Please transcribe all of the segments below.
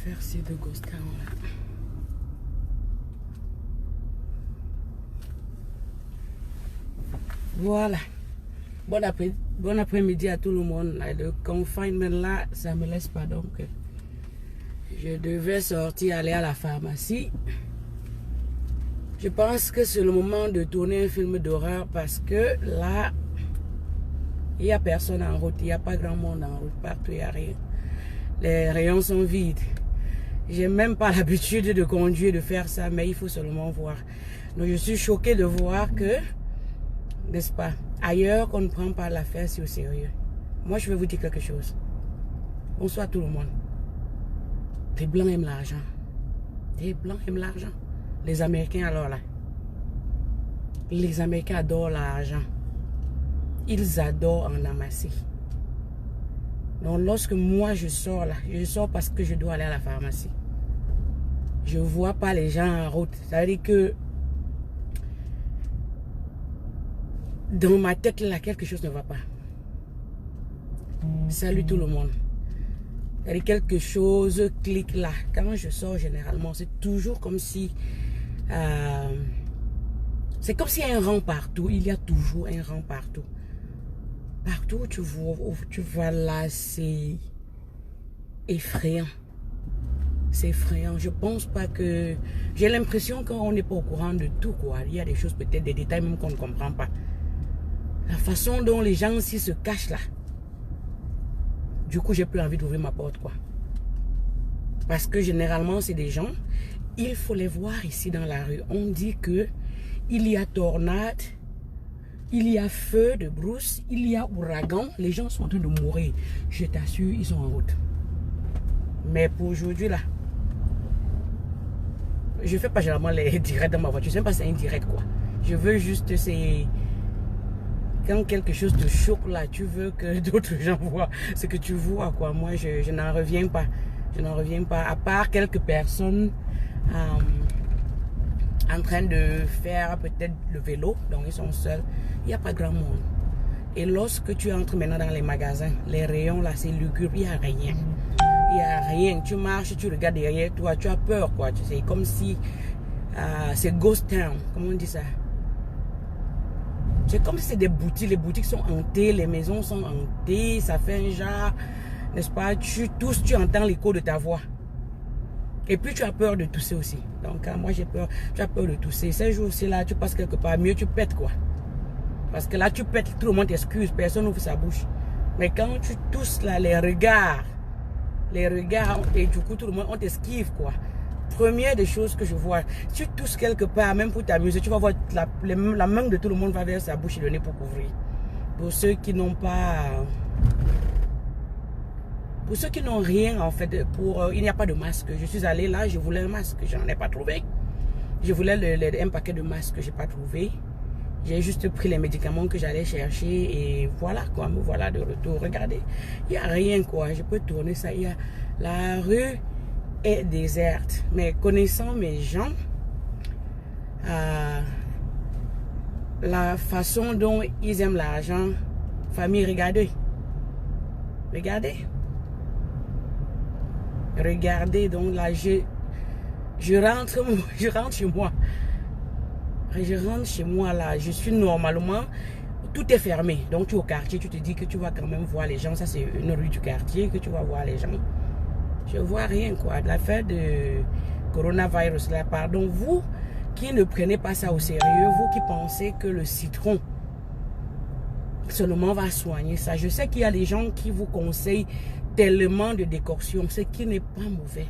faire ces deux Ghost Town là. Voilà. Bon après-midi à tout le monde. Le confinement là, ça me laisse pas donc. Je devais sortir, aller à la pharmacie. Je pense que c'est le moment de tourner un film d'horreur parce que là, il n'y a personne en route. Il n'y a pas grand monde en route. Partout, il n'y a rien. Les rayons sont vides. J'ai même pas l'habitude de conduire, de faire ça, mais il faut seulement voir. Donc je suis choquée de voir que, n'est-ce pas, ailleurs qu'on ne prend pas l'affaire si au sérieux. Moi, je vais vous dire quelque chose. Bonsoir tout le monde. Les Blancs aiment l'argent. Les Blancs aiment l'argent. Les Américains alors là. Les Américains adorent l'argent. Ils adorent en amasser. Donc lorsque moi je sors là, je sors parce que je dois aller à la pharmacie. Je ne vois pas les gens en route. Ça veut dire que dans ma tête là, quelque chose ne va pas. Salut tout le monde. Il y a quelque chose clique là. Quand je sors généralement, c'est toujours comme si... c'est comme s'il y a un rang partout. Il y a toujours un rang partout. Partout où tu vas là, c'est effrayant. C'est effrayant. Je pense pas que... J'ai l'impression qu'on n'est pas au courant de tout, quoi. Il y a des choses, peut-être des détails même qu'on ne comprend pas. La façon dont les gens aussi se cachent là. Du coup, j'ai plus envie d'ouvrir ma porte, quoi. Parce que généralement, c'est des gens, il faut les voir ici dans la rue. On dit que il y a tornade, il y a feu de brousse, il y a ouragan. Les gens sont en train de mourir. Je t'assure, ils sont en route. Mais pour aujourd'hui, là, je fais pas généralement les directs dans ma voiture. Je sais pas si c'est indirect, quoi. Je veux juste, c'est... Quand quelque chose te choque là, tu veux que d'autres gens voient ce que tu vois, quoi. Moi, je n'en reviens pas. Je n'en reviens pas. À part quelques personnes en train de faire peut-être le vélo, donc ils sont seuls. Il n'y a pas grand monde. Et lorsque tu entres maintenant dans les magasins, les rayons là, c'est lugubre, il n'y a rien. Il n'y a rien. Tu marches, tu regardes derrière toi, tu as peur, quoi. Tu sais, comme si c'est Ghost Town. Comment on dit ça? C'est comme si c'est des boutiques. Les boutiques sont hantées, les maisons sont hantées. Ça fait un genre, n'est-ce pas? Tu tousses, tu entends l'écho de ta voix. Et puis tu as peur de tousser aussi. Donc moi j'ai peur. Tu as peur de tousser. Ces jours-ci là, tu passes quelque part, mieux tu pètes, quoi. Parce que là tu pètes, tout le monde t'excuse, personne n'ouvre sa bouche. Mais quand tu tousses là, les regards, et du coup tout le monde, on t'esquive, quoi. Première des choses que je vois, si tu tousses quelque part, même pour t'amuser, tu vas voir la main de tout le monde va vers sa bouche et le nez pour couvrir. Pour ceux qui n'ont pas... Pour ceux qui n'ont rien, en fait, il n'y a pas de masque. Je suis allée là, je voulais un masque, je n'en ai pas trouvé. Je voulais un paquet de masques que je n'ai pas trouvé. J'ai juste pris les médicaments que j'allais chercher et voilà, quoi, me voilà de retour. Regardez, il n'y a rien, quoi. Je peux tourner ça. La rue est déserte. Mais connaissant mes gens, la façon dont ils aiment l'argent, famille, regardez. Regardez, donc là, je rentre chez moi. Je rentre chez moi là, je suis normalement, tout est fermé. Donc tu es au quartier, tu te dis que tu vas quand même voir les gens. Ça c'est une rue du quartier que tu vas voir les gens. Je vois rien, quoi. L'affaire de coronavirus là, pardon, vous qui ne prenez pas ça au sérieux, vous qui pensez que le citron seulement va soigner ça. Je sais qu'il y a des gens qui vous conseillent tellement de décoctions, ce qui n'est pas mauvais.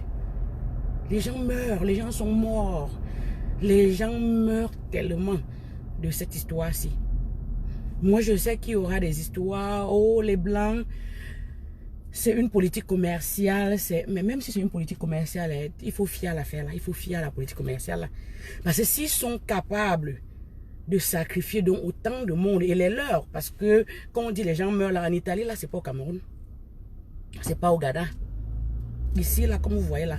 Les gens meurent, les gens sont morts. Les gens meurent tellement de cette histoire-ci. Moi, je sais qu'il y aura des histoires. Oh, les Blancs, c'est une politique commerciale. Mais même si c'est une politique commerciale, il faut fier à l'affaire là. Il faut fier à la politique commerciale là. Parce que s'ils sont capables de sacrifier donc autant de monde, et les leurs, parce que quand on dit les gens meurent là en Italie, là, c'est pas au Cameroun. C'est pas au Ghana. Ici, là, comme vous voyez là.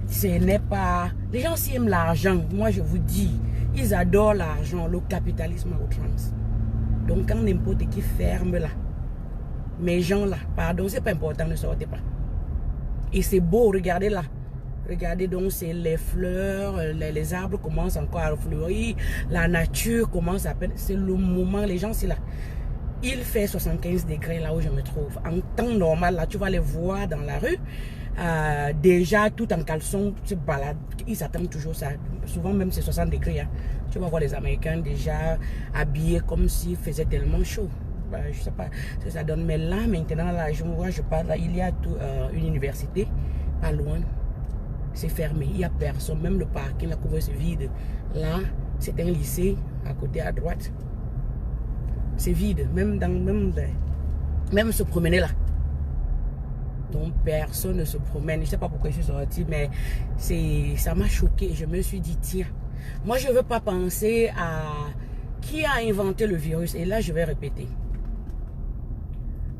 Ce n'est pas... Les gens s'ils aiment l'argent, moi je vous dis, ils adorent l'argent, le capitalisme à outrance. Donc quand n'importe qui ferme là, mes gens là, pardon, c'est pas important, ne sortez pas. Et c'est beau, regardez là. Regardez donc, c'est les fleurs, les arbres commencent encore à fleurir, la nature commence à peine. C'est le moment, les gens, c'est là. Il fait 75 degrés là où je me trouve. En temps normal, là, tu vas les voir dans la rue. Déjà, tout en caleçon, se baladent. Ils s'attendent toujours ça. Souvent, même c'est 60 degrés. Hein. Tu vas voir les Américains déjà habillés comme s'il faisait tellement chaud. Je sais pas ce que ça donne. Mais là, maintenant, là, je parle, là, il y a une université pas loin. C'est fermé. Il n'y a personne. Même le parking, la couvre se vide. Là, c'est un lycée à côté à droite. C'est vide. Même se promener là. Donc personne ne se promène. Je ne sais pas pourquoi je suis sortie, mais ça m'a choqué. Je me suis dit, tiens, moi je ne veux pas penser à qui a inventé le virus. Et là, je vais répéter.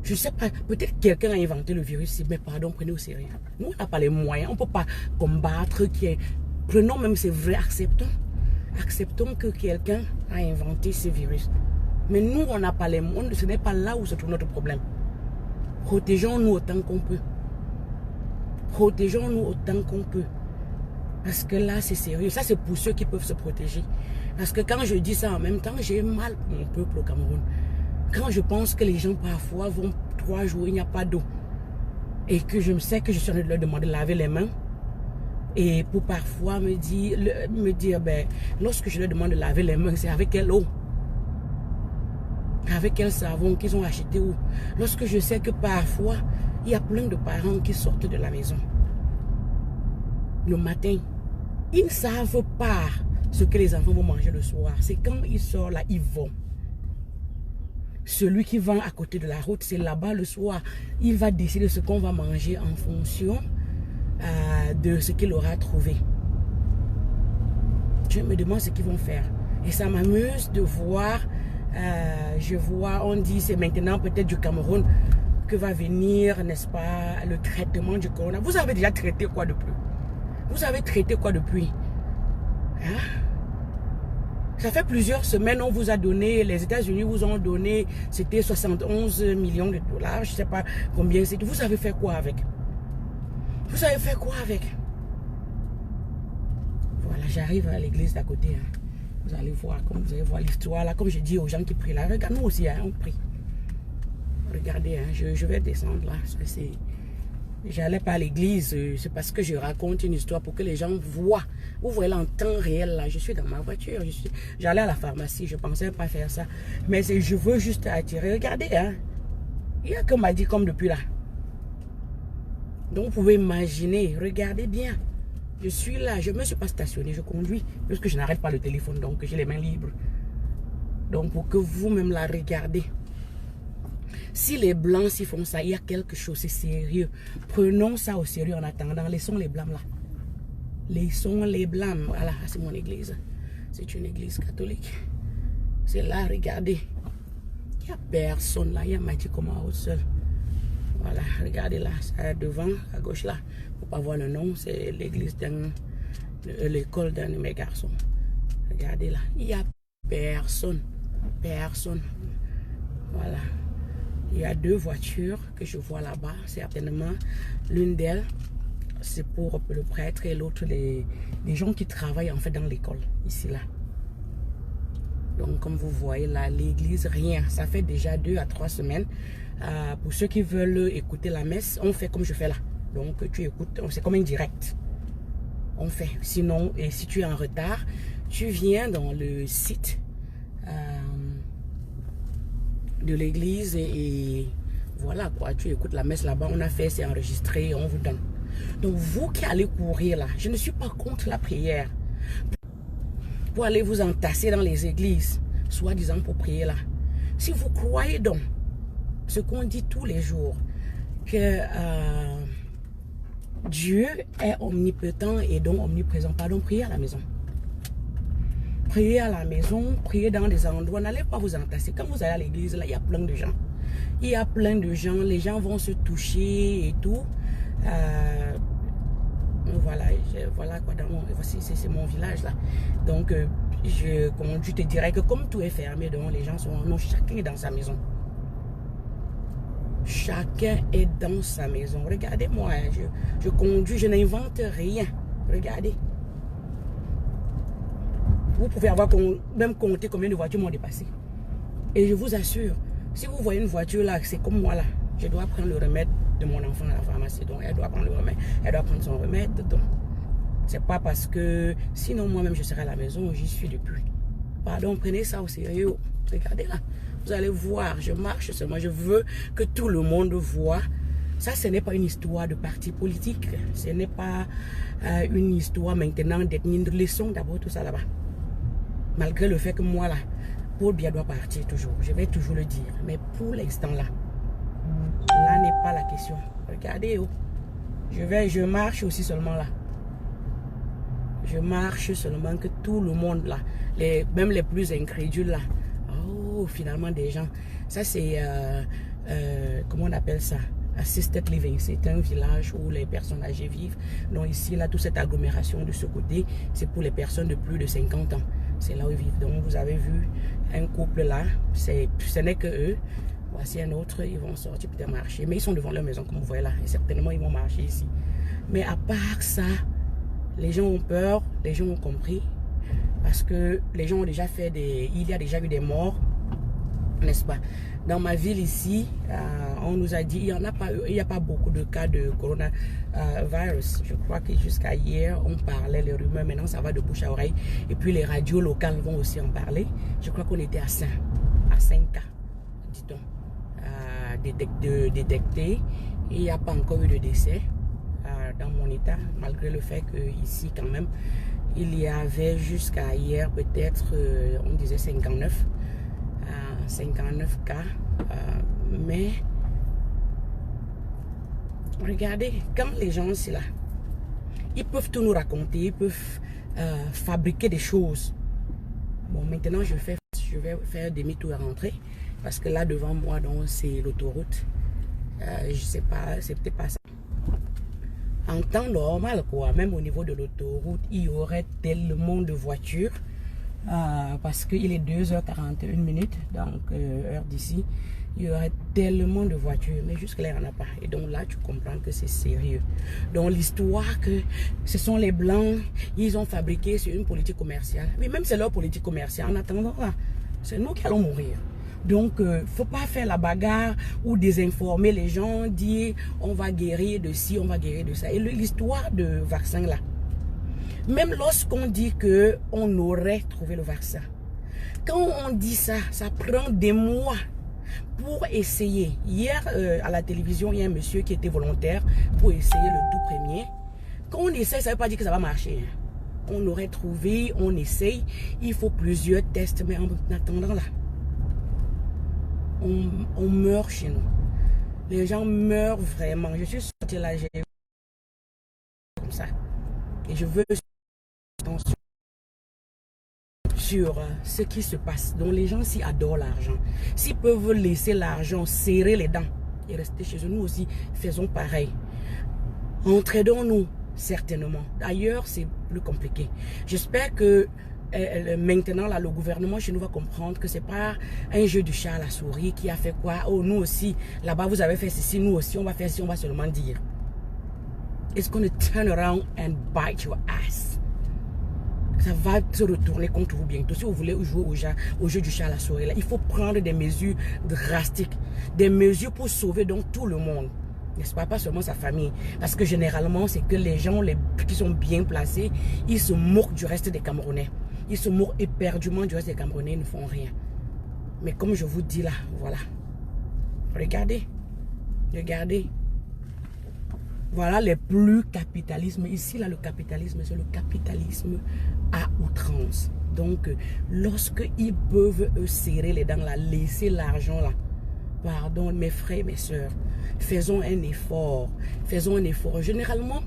Je ne sais pas, peut-être quelqu'un a inventé le virus, mais pardon, prenez au sérieux. Nous, on n'a pas les moyens, on ne peut pas combattre. Prenons même, c'est vrai, acceptons. Acceptons que quelqu'un a inventé ce virus. Mais nous, on n'a pas les moyens, ce n'est pas là où se trouve notre problème. Protégeons-nous autant qu'on peut. Protégeons-nous autant qu'on peut. Parce que là, c'est sérieux. Ça, c'est pour ceux qui peuvent se protéger. Parce que quand je dis ça en même temps, j'ai mal pour mon peuple au Cameroun. Quand je pense que les gens parfois vont 3 jours, il n'y a pas d'eau. Et que je sais que je suis en train de leur demander de laver les mains. Et pour parfois me dire ben, lorsque je leur demande de laver les mains, c'est avec quelle eau? Avec quel savon qu'ils ont acheté où? Lorsque je sais que parfois, il y a plein de parents qui sortent de la maison. Le matin, ils ne savent pas ce que les enfants vont manger le soir. C'est quand ils sortent là, ils vont. Celui qui vend à côté de la route, c'est là-bas le soir. Il va décider ce qu'on va manger en fonction de ce qu'il aura trouvé. Je me demande ce qu'ils vont faire. Et ça m'amuse de voir, je vois, on dit c'est maintenant peut-être du Cameroun que va venir, n'est-ce pas, le traitement du corona. Vous avez déjà traité quoi depuis? Vous avez traité quoi depuis? Hein? Ça fait plusieurs semaines, on vous a donné, les États-Unis vous ont donné, c'était 71 millions de dollars, je ne sais pas combien c'est. Vous avez fait quoi avec? Vous avez fait quoi avec? Voilà, j'arrive à l'église d'à côté. Hein. Vous allez voir, comme vous allez voir l'histoire là, comme je dis aux gens qui prient là, regarde, nous aussi, hein, on prie. Regardez, hein, je vais descendre là, j'allais pas à l'église, c'est parce que je raconte une histoire pour que les gens voient. Vous voyez là en temps réel, là, je suis dans ma voiture, j'allais à la pharmacie, je pensais pas faire ça. Mais je veux juste attirer, regardez, hein. Il y a que m'a dit comme depuis là. Donc vous pouvez imaginer, regardez bien. Je suis là, je ne me suis pas stationné, je conduis, parce que je n'arrête pas le téléphone, donc j'ai les mains libres. Donc pour que vous-même la regardez. Si les blancs s'y font ça, il y a quelque chose, c'est sérieux. Prenons ça au sérieux en attendant. Laissons les blancs là. Laissons les blancs. Voilà, c'est mon église. C'est une église catholique. C'est là, regardez. Il n'y a personne là. Il y a Mathieu Komao seul. Voilà, regardez là. Ça devant, à gauche là. Pour ne pas voir le nom, c'est l'église l'école d'un de mes garçons. Regardez là. Il n'y a personne. Personne. Voilà. Il y a 2 voitures que je vois là-bas. Certainement, l'une d'elles, c'est pour le prêtre et l'autre, les gens qui travaillent en fait dans l'école, ici, là. Donc, comme vous voyez là, l'église, rien. Ça fait déjà 2 à 3 semaines. Pour ceux qui veulent écouter la messe, on fait comme je fais là. Donc, tu écoutes, c'est comme un direct. On fait. Sinon, et si tu es en retard, tu viens dans le site de l'église et voilà quoi, tu écoutes la messe là-bas, on a fait, c'est enregistré, on vous donne. Donc vous qui allez courir là, je ne suis pas contre la prière. Pour aller vous entasser dans les églises, soi-disant pour prier là. Si vous croyez donc ce qu'on dit tous les jours, que Dieu est omnipotent et donc omniprésent, pardon, priez à la maison. Priez à la maison, priez dans des endroits, n'allez pas vous entasser. Quand vous allez à l'église, là, il y a plein de gens. Il y a plein de gens, les gens vont se toucher et tout. Voilà quoi, c'est mon village là. Donc, je te dirais que comme tout est fermé, donc les gens sont chacun dans sa maison. Chacun est dans sa maison. Regardez-moi, je conduis, je n'invente rien. Regardez. Vous pouvez avoir même compté combien de voitures m'ont dépassé. Et je vous assure, si vous voyez une voiture là, c'est comme moi là. Je dois prendre le remède de mon enfant à la pharmacie. Donc elle doit prendre le remède. Elle doit prendre son remède. Donc c'est pas parce que sinon moi-même je serai à la maison, j'y suis depuis. Pardon, prenez ça au sérieux. Regardez là. Vous allez voir, je marche seulement. Je veux que tout le monde voit. Ça, ce n'est pas une histoire de parti politique. Ce n'est pas une histoire maintenant d'être une leçon d'abord tout ça là-bas. Malgré le fait que moi là, Paul Biya doit partir toujours. Je vais toujours le dire. Mais pour l'instant là, là n'est pas la question. Regardez, oh. Je marche aussi seulement là. Je marche seulement que tout le monde là, même les plus incrédules là. Oh, finalement des gens. Ça c'est, comment on appelle ça? Assisted living. C'est un village où les personnes âgées vivent. Donc ici, là, toute cette agglomération de ce côté, c'est pour les personnes de plus de 50 ans. C'est là où ils vivent. Donc vous avez vu un couple là, ce n'est que eux. Voici un autre, ils vont sortir peut-être marcher. Mais ils sont devant leur maison comme vous voyez là. Et certainement ils vont marcher ici. Mais à part ça, les gens ont peur, les gens ont compris. Parce que les gens ont déjà fait il y a déjà eu des morts, n'est-ce pas? Dans ma ville ici, on nous a dit il n'y a pas beaucoup de cas de coronavirus. Je crois que jusqu'à hier, on parlait les rumeurs. Maintenant, ça va de bouche à oreille. Et puis les radios locales vont aussi en parler. Je crois qu'on était à 5 cas, dit-on, détectés. Et il n'y a pas encore eu de décès dans mon état, malgré le fait que ici, quand même, il y avait jusqu'à hier peut-être, on disait 59 cas. Mais regardez, quand les gens c'est là, ils peuvent tout nous raconter, ils peuvent fabriquer des choses. Bon, maintenant je vais faire demi-tour à rentrer parce que là devant moi donc c'est l'autoroute. Je sais pas, c'est peut-être pas ça. En temps normal quoi, même au niveau de l'autoroute, il y aurait tellement de voitures. Parce qu'il est 2h41, donc heure d'ici, il y aurait tellement de voitures, mais jusque-là, il n'y en a pas. Et donc là, tu comprends que c'est sérieux. Donc l'histoire que ce sont les Blancs, ils ont fabriqué sur une politique commerciale. Mais même c'est leur politique commerciale, en attendant là, c'est nous qui allons mourir. Donc, il ne faut pas faire la bagarre ou désinformer les gens, dire on va guérir de ci, on va guérir de ça. Et l'histoire de vaccin là, même lorsqu'on dit qu'on aurait trouvé le vaccin, quand on dit ça, ça prend des mois pour essayer. Hier, à la télévision, il y a un monsieur qui était volontaire pour essayer le tout premier. Quand on essaie, ça ne veut pas dire que ça va marcher. On aurait trouvé, on essaye. Il faut plusieurs tests, mais en attendant là, on meurt chez nous. Les gens meurent vraiment. Je suis sorti là, j'ai comme ça. Et je veux attention sur ce qui se passe. Donc les gens s'y adorent l'argent. S'ils peuvent laisser l'argent, serrer les dents et rester chez eux, nous aussi faisons pareil. Entraidons-nous certainement. D'ailleurs, c'est plus compliqué. J'espère que maintenant là, le gouvernement chez nous va comprendre que c'est pas un jeu du chat à la souris qui a fait quoi. Oh, nous aussi, là-bas vous avez fait ceci, nous aussi on va faire ceci, on va seulement dire. It's going to turn around and bite your ass. Ça va se retourner contre vous bientôt. Si vous voulez jouer au jeu du chat à la souris, là, il faut prendre des mesures drastiques. Des mesures pour sauver donc tout le monde. N'est-ce pas? Pas seulement sa famille. Parce que généralement, c'est que les gens qui sont bien placés, ils se moquent du reste des Camerounais. Ils se moquent éperdument du reste des Camerounais, ils ne font rien. Mais comme je vous dis là, voilà. Regardez. Regardez. Voilà les plus capitalismes. Ici, là, le capitalisme, c'est le capitalisme à outrance. Donc, lorsque ils peuvent serrer les dents, là, laisser l'argent là, pardon, mes frères, mes soeurs, faisons un effort. Faisons un effort. Généralement,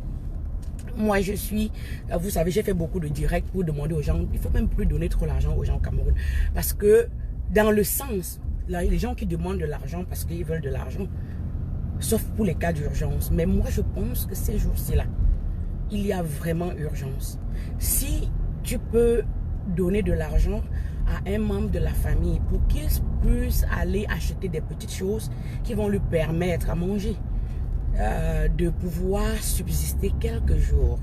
moi, je suis, vous savez, j'ai fait beaucoup de directs pour demander aux gens, il ne faut même plus donner trop l'argent aux gens au Cameroun. Parce que, dans le sens, là, les gens qui demandent de l'argent parce qu'ils veulent de l'argent, sauf pour les cas d'urgence. Mais moi, je pense que ces jours-ci là, il y a vraiment urgence. Si tu peux donner de l'argent à un membre de la famille pour qu'il puisse aller acheter des petites choses qui vont lui permettre à manger, de pouvoir subsister quelques jours.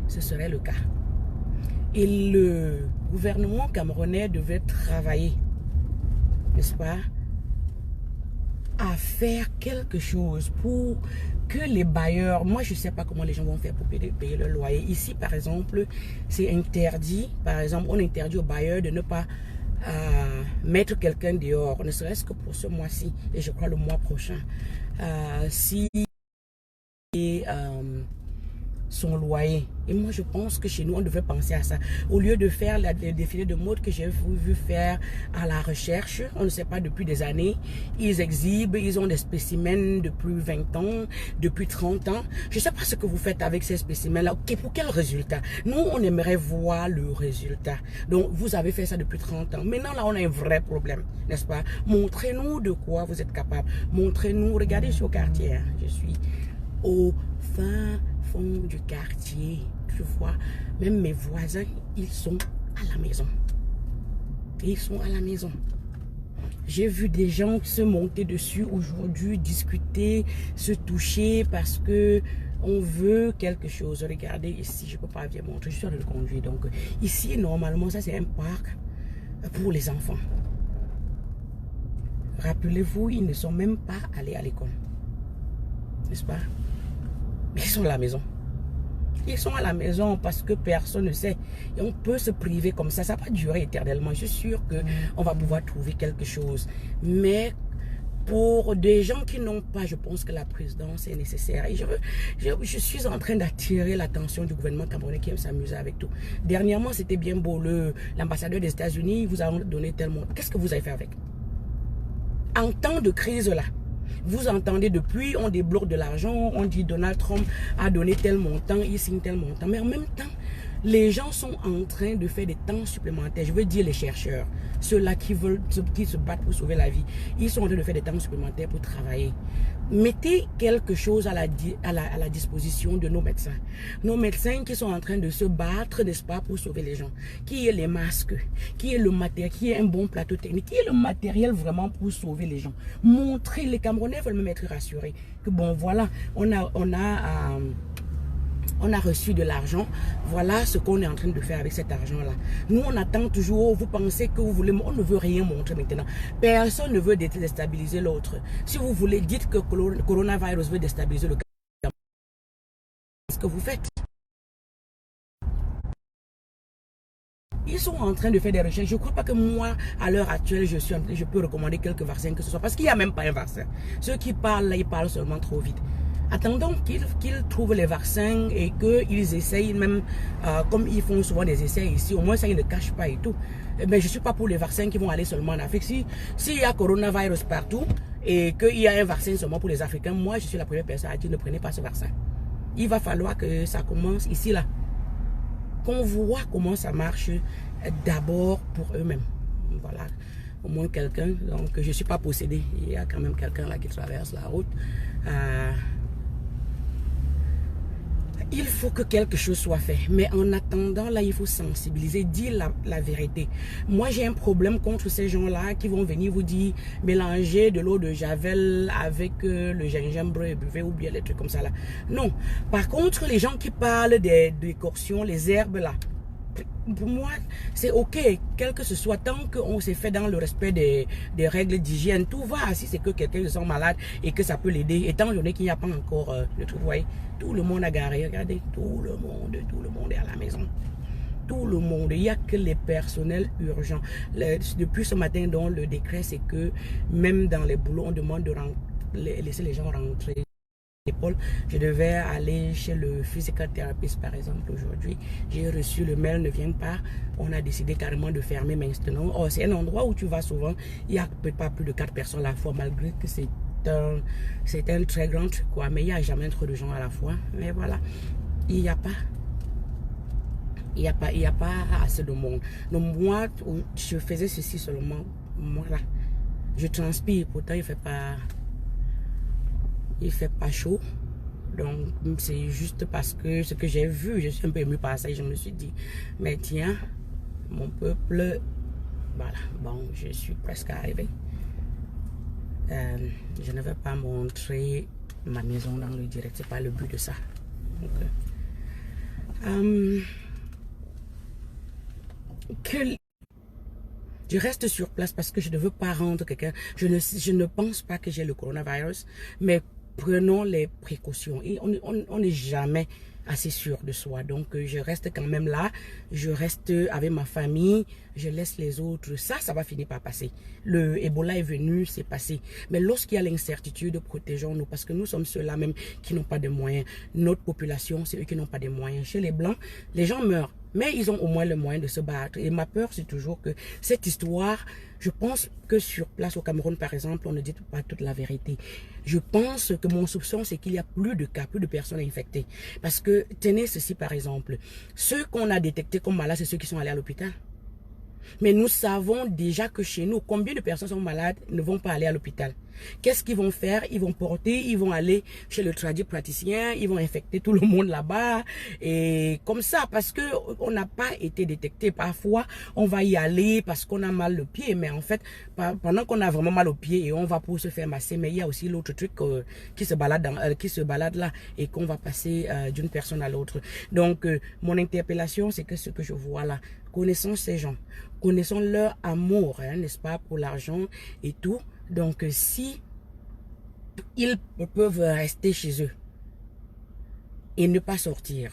Ce serait le cas. Et le gouvernement camerounais devait travailler, n'est-ce pas, à faire quelque chose pour que les bailleurs, moi je ne sais pas comment les gens vont faire pour payer le loyer. Ici par exemple, c'est interdit, par exemple on interdit aux bailleurs de ne pas mettre quelqu'un dehors, ne serait-ce que pour ce mois-ci et je crois le mois prochain. Si son loyer. Et moi, je pense que chez nous, on devrait penser à ça. Au lieu de faire les défilés de mode que j'ai vu faire à la recherche, on ne sait pas depuis des années, ils exhibent, ils ont des spécimens depuis 20 ans, depuis 30 ans. Je ne sais pas ce que vous faites avec ces spécimens-là. Pour quel résultat? Nous, on aimerait voir le résultat. Donc, vous avez fait ça depuis 30 ans. Maintenant, là, on a un vrai problème, n'est-ce pas? Montrez-nous de quoi vous êtes capable. Montrez-nous, regardez, je suis au quartier. Hein. Je suis au fin fond du quartier. Tu vois, même mes voisins, ils sont à la maison. Ils sont à la maison. J'ai vu des gens se monter dessus aujourd'hui, discuter, se toucher parce que on veut quelque chose. Regardez ici, je ne peux pas bien montrer, je suis en train de conduire. Donc ici, normalement, ça c'est un parc pour les enfants. Rappelez-vous, ils ne sont même pas allés à l'école. N'est-ce pas? Ils sont à la maison. Ils sont à la maison parce que personne ne sait. Et on peut se priver comme ça. Ça va pas durer éternellement. Je suis sûre qu'on va pouvoir trouver quelque chose. Mais pour des gens qui n'ont pas, je pense que la présidence est nécessaire. Et je suis en train d'attirer l'attention du gouvernement camerounais qui aime s'amuser avec tout. Dernièrement, c'était bien beau. L'ambassadeur des États-Unis vous a donné tellement. Qu'est-ce que vous avez fait avec? En temps de crise là, vous entendez depuis, on débloque de l'argent, on dit Donald Trump a donné tel montant, il signe tel montant. Mais en même temps, les gens sont en train de faire des temps supplémentaires. Je veux dire les chercheurs, ceux-là qui se battent pour sauver la vie. Ils sont en train de faire des temps supplémentaires pour travailler. Mettez quelque chose à la disposition de nos médecins. Nos médecins qui sont en train de se battre, n'est-ce pas, pour sauver les gens. Qui est les masques, qui est le matériel, qui est un bon plateau technique, qui est le matériel vraiment pour sauver les gens. Montrez, les Camerounais veulent même être rassurés que bon voilà, on a reçu de l'argent, voilà ce qu'on est en train de faire avec cet argent-là. Nous, on attend toujours, vous pensez que vous voulez, on ne veut rien montrer maintenant. Personne ne veut déstabiliser l'autre. Si vous voulez, dites que le coronavirus veut déstabiliser le Cameroun. C'est ce que vous faites. Ils sont en train de faire des recherches. Je ne crois pas que moi, à l'heure actuelle, je peux recommander quelques vaccins que ce soit. Parce qu'il n'y a même pas un vaccin. Ceux qui parlent, là, ils parlent seulement trop vite. Attendons qu'ils trouvent les vaccins et qu'ils essayent même, comme ils font souvent des essais ici, au moins ça ils ne cachent pas et tout. Mais je ne suis pas pour les vaccins qui vont aller seulement en Afrique. S'il y a coronavirus partout et qu'il y a un vaccin seulement pour les Africains, moi je suis la première personne à dire ne prenez pas ce vaccin. Il va falloir que ça commence ici, là. Qu'on voit comment ça marche d'abord pour eux-mêmes. Voilà, au moins quelqu'un. Donc je ne suis pas possédé. Il y a quand même quelqu'un là qui traverse la route. Il faut que quelque chose soit fait. Mais en attendant, là, il faut sensibiliser, dire la vérité. Moi, j'ai un problème contre ces gens-là qui vont venir vous dire mélanger de l'eau de Javel avec le gingembre et buvez ou bien les trucs comme ça là. Non. Par contre, les gens qui parlent des décoctions, les herbes là, pour moi, c'est ok, quel que ce soit, tant qu'on s'est fait dans le respect des règles d'hygiène, tout va. Si c'est que quelqu'un se sent malade et que ça peut l'aider, étant donné qu'il n'y a pas encore le truc, vous voyez, tout le monde a garé, regardez, tout le monde est à la maison. Tout le monde, il n'y a que les personnels urgents. Depuis ce matin, dont le décret, c'est que même dans les boulots, on demande de laisser les gens rentrer. Je devais aller chez le physical therapist par exemple aujourd'hui. J'ai reçu le mail, ne vient pas. On a décidé carrément de fermer maintenant. Oh, c'est un endroit où tu vas souvent. Il n'y a pas plus de 4 personnes à la fois, malgré que c'est un très grand truc, quoi. Mais il n'y a jamais trop de gens à la fois. Mais voilà, il n'y a pas. Il n'y a pas assez de monde. Donc moi, je faisais ceci seulement. Moi là, je transpire. Pourtant, il fait pas chaud. Donc c'est juste parce que ce que j'ai vu, je suis un peu émue par ça et je me suis dit, mais tiens, mon peuple. Voilà, bon, je suis presque arrivé. Je ne vais pas montrer ma maison dans le direct, c'est pas le but de ça. Donc, je reste sur place parce que je ne veux pas rendre quelqu'un. Je ne pense pas que j'ai le coronavirus, mais prenons les précautions. Et on n'est jamais assez sûr de soi. Donc, je reste quand même là. Je reste avec ma famille. Je laisse les autres. Ça va finir par passer. Le Ebola est venu, c'est passé. Mais lorsqu'il y a l'incertitude, protégeons-nous parce que nous sommes ceux-là même qui n'ont pas de moyens. Notre population, c'est eux qui n'ont pas de moyens. Chez les Blancs, les gens meurent. Mais ils ont au moins le moyen de se battre. Et ma peur, c'est toujours que cette histoire, je pense que sur place au Cameroun, par exemple, on ne dit pas toute la vérité. Je pense que mon soupçon, c'est qu'il y a plus de cas, plus de personnes infectées. Parce que, tenez ceci par exemple, ceux qu'on a détectés comme malades, c'est ceux qui sont allés à l'hôpital. Mais nous savons déjà que chez nous, combien de personnes sont malades ne vont pas aller à l'hôpital. Qu'est-ce qu'ils vont faire? Ils vont porter, ils vont aller chez le praticien, ils vont infecter tout le monde là-bas. Et comme ça, parce que on n'a pas été détecté. Parfois, on va y aller parce qu'on a mal au pied. Mais en fait, pendant qu'on a vraiment mal au pied et on va pour se faire masser, mais il y a aussi l'autre truc qui se balade là et qu'on va passer d'une personne à l'autre. Donc, mon interpellation, c'est que ce que je vois là, connaissons ces gens, connaissons leur amour, hein, n'est-ce pas, pour l'argent et tout. Donc, si ils peuvent rester chez eux et ne pas sortir,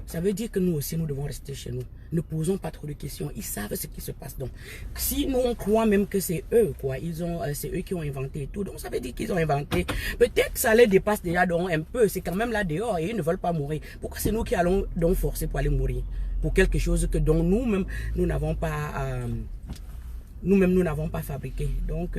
ça veut dire que nous aussi, nous devons rester chez nous. Ne posons pas trop de questions. Ils savent ce qui se passe. Donc, si nous, on croit même que c'est eux, quoi, c'est eux qui ont inventé tout. Donc, ça veut dire qu'ils ont inventé. Peut-être que ça les dépasse déjà donc un peu. C'est quand même là dehors et ils ne veulent pas mourir. Pourquoi c'est nous qui allons donc forcer pour aller mourir? Pour quelque chose que dont nous-mêmes, nous n'avons pas... nous-mêmes, nous n'avons pas fabriqué. Donc,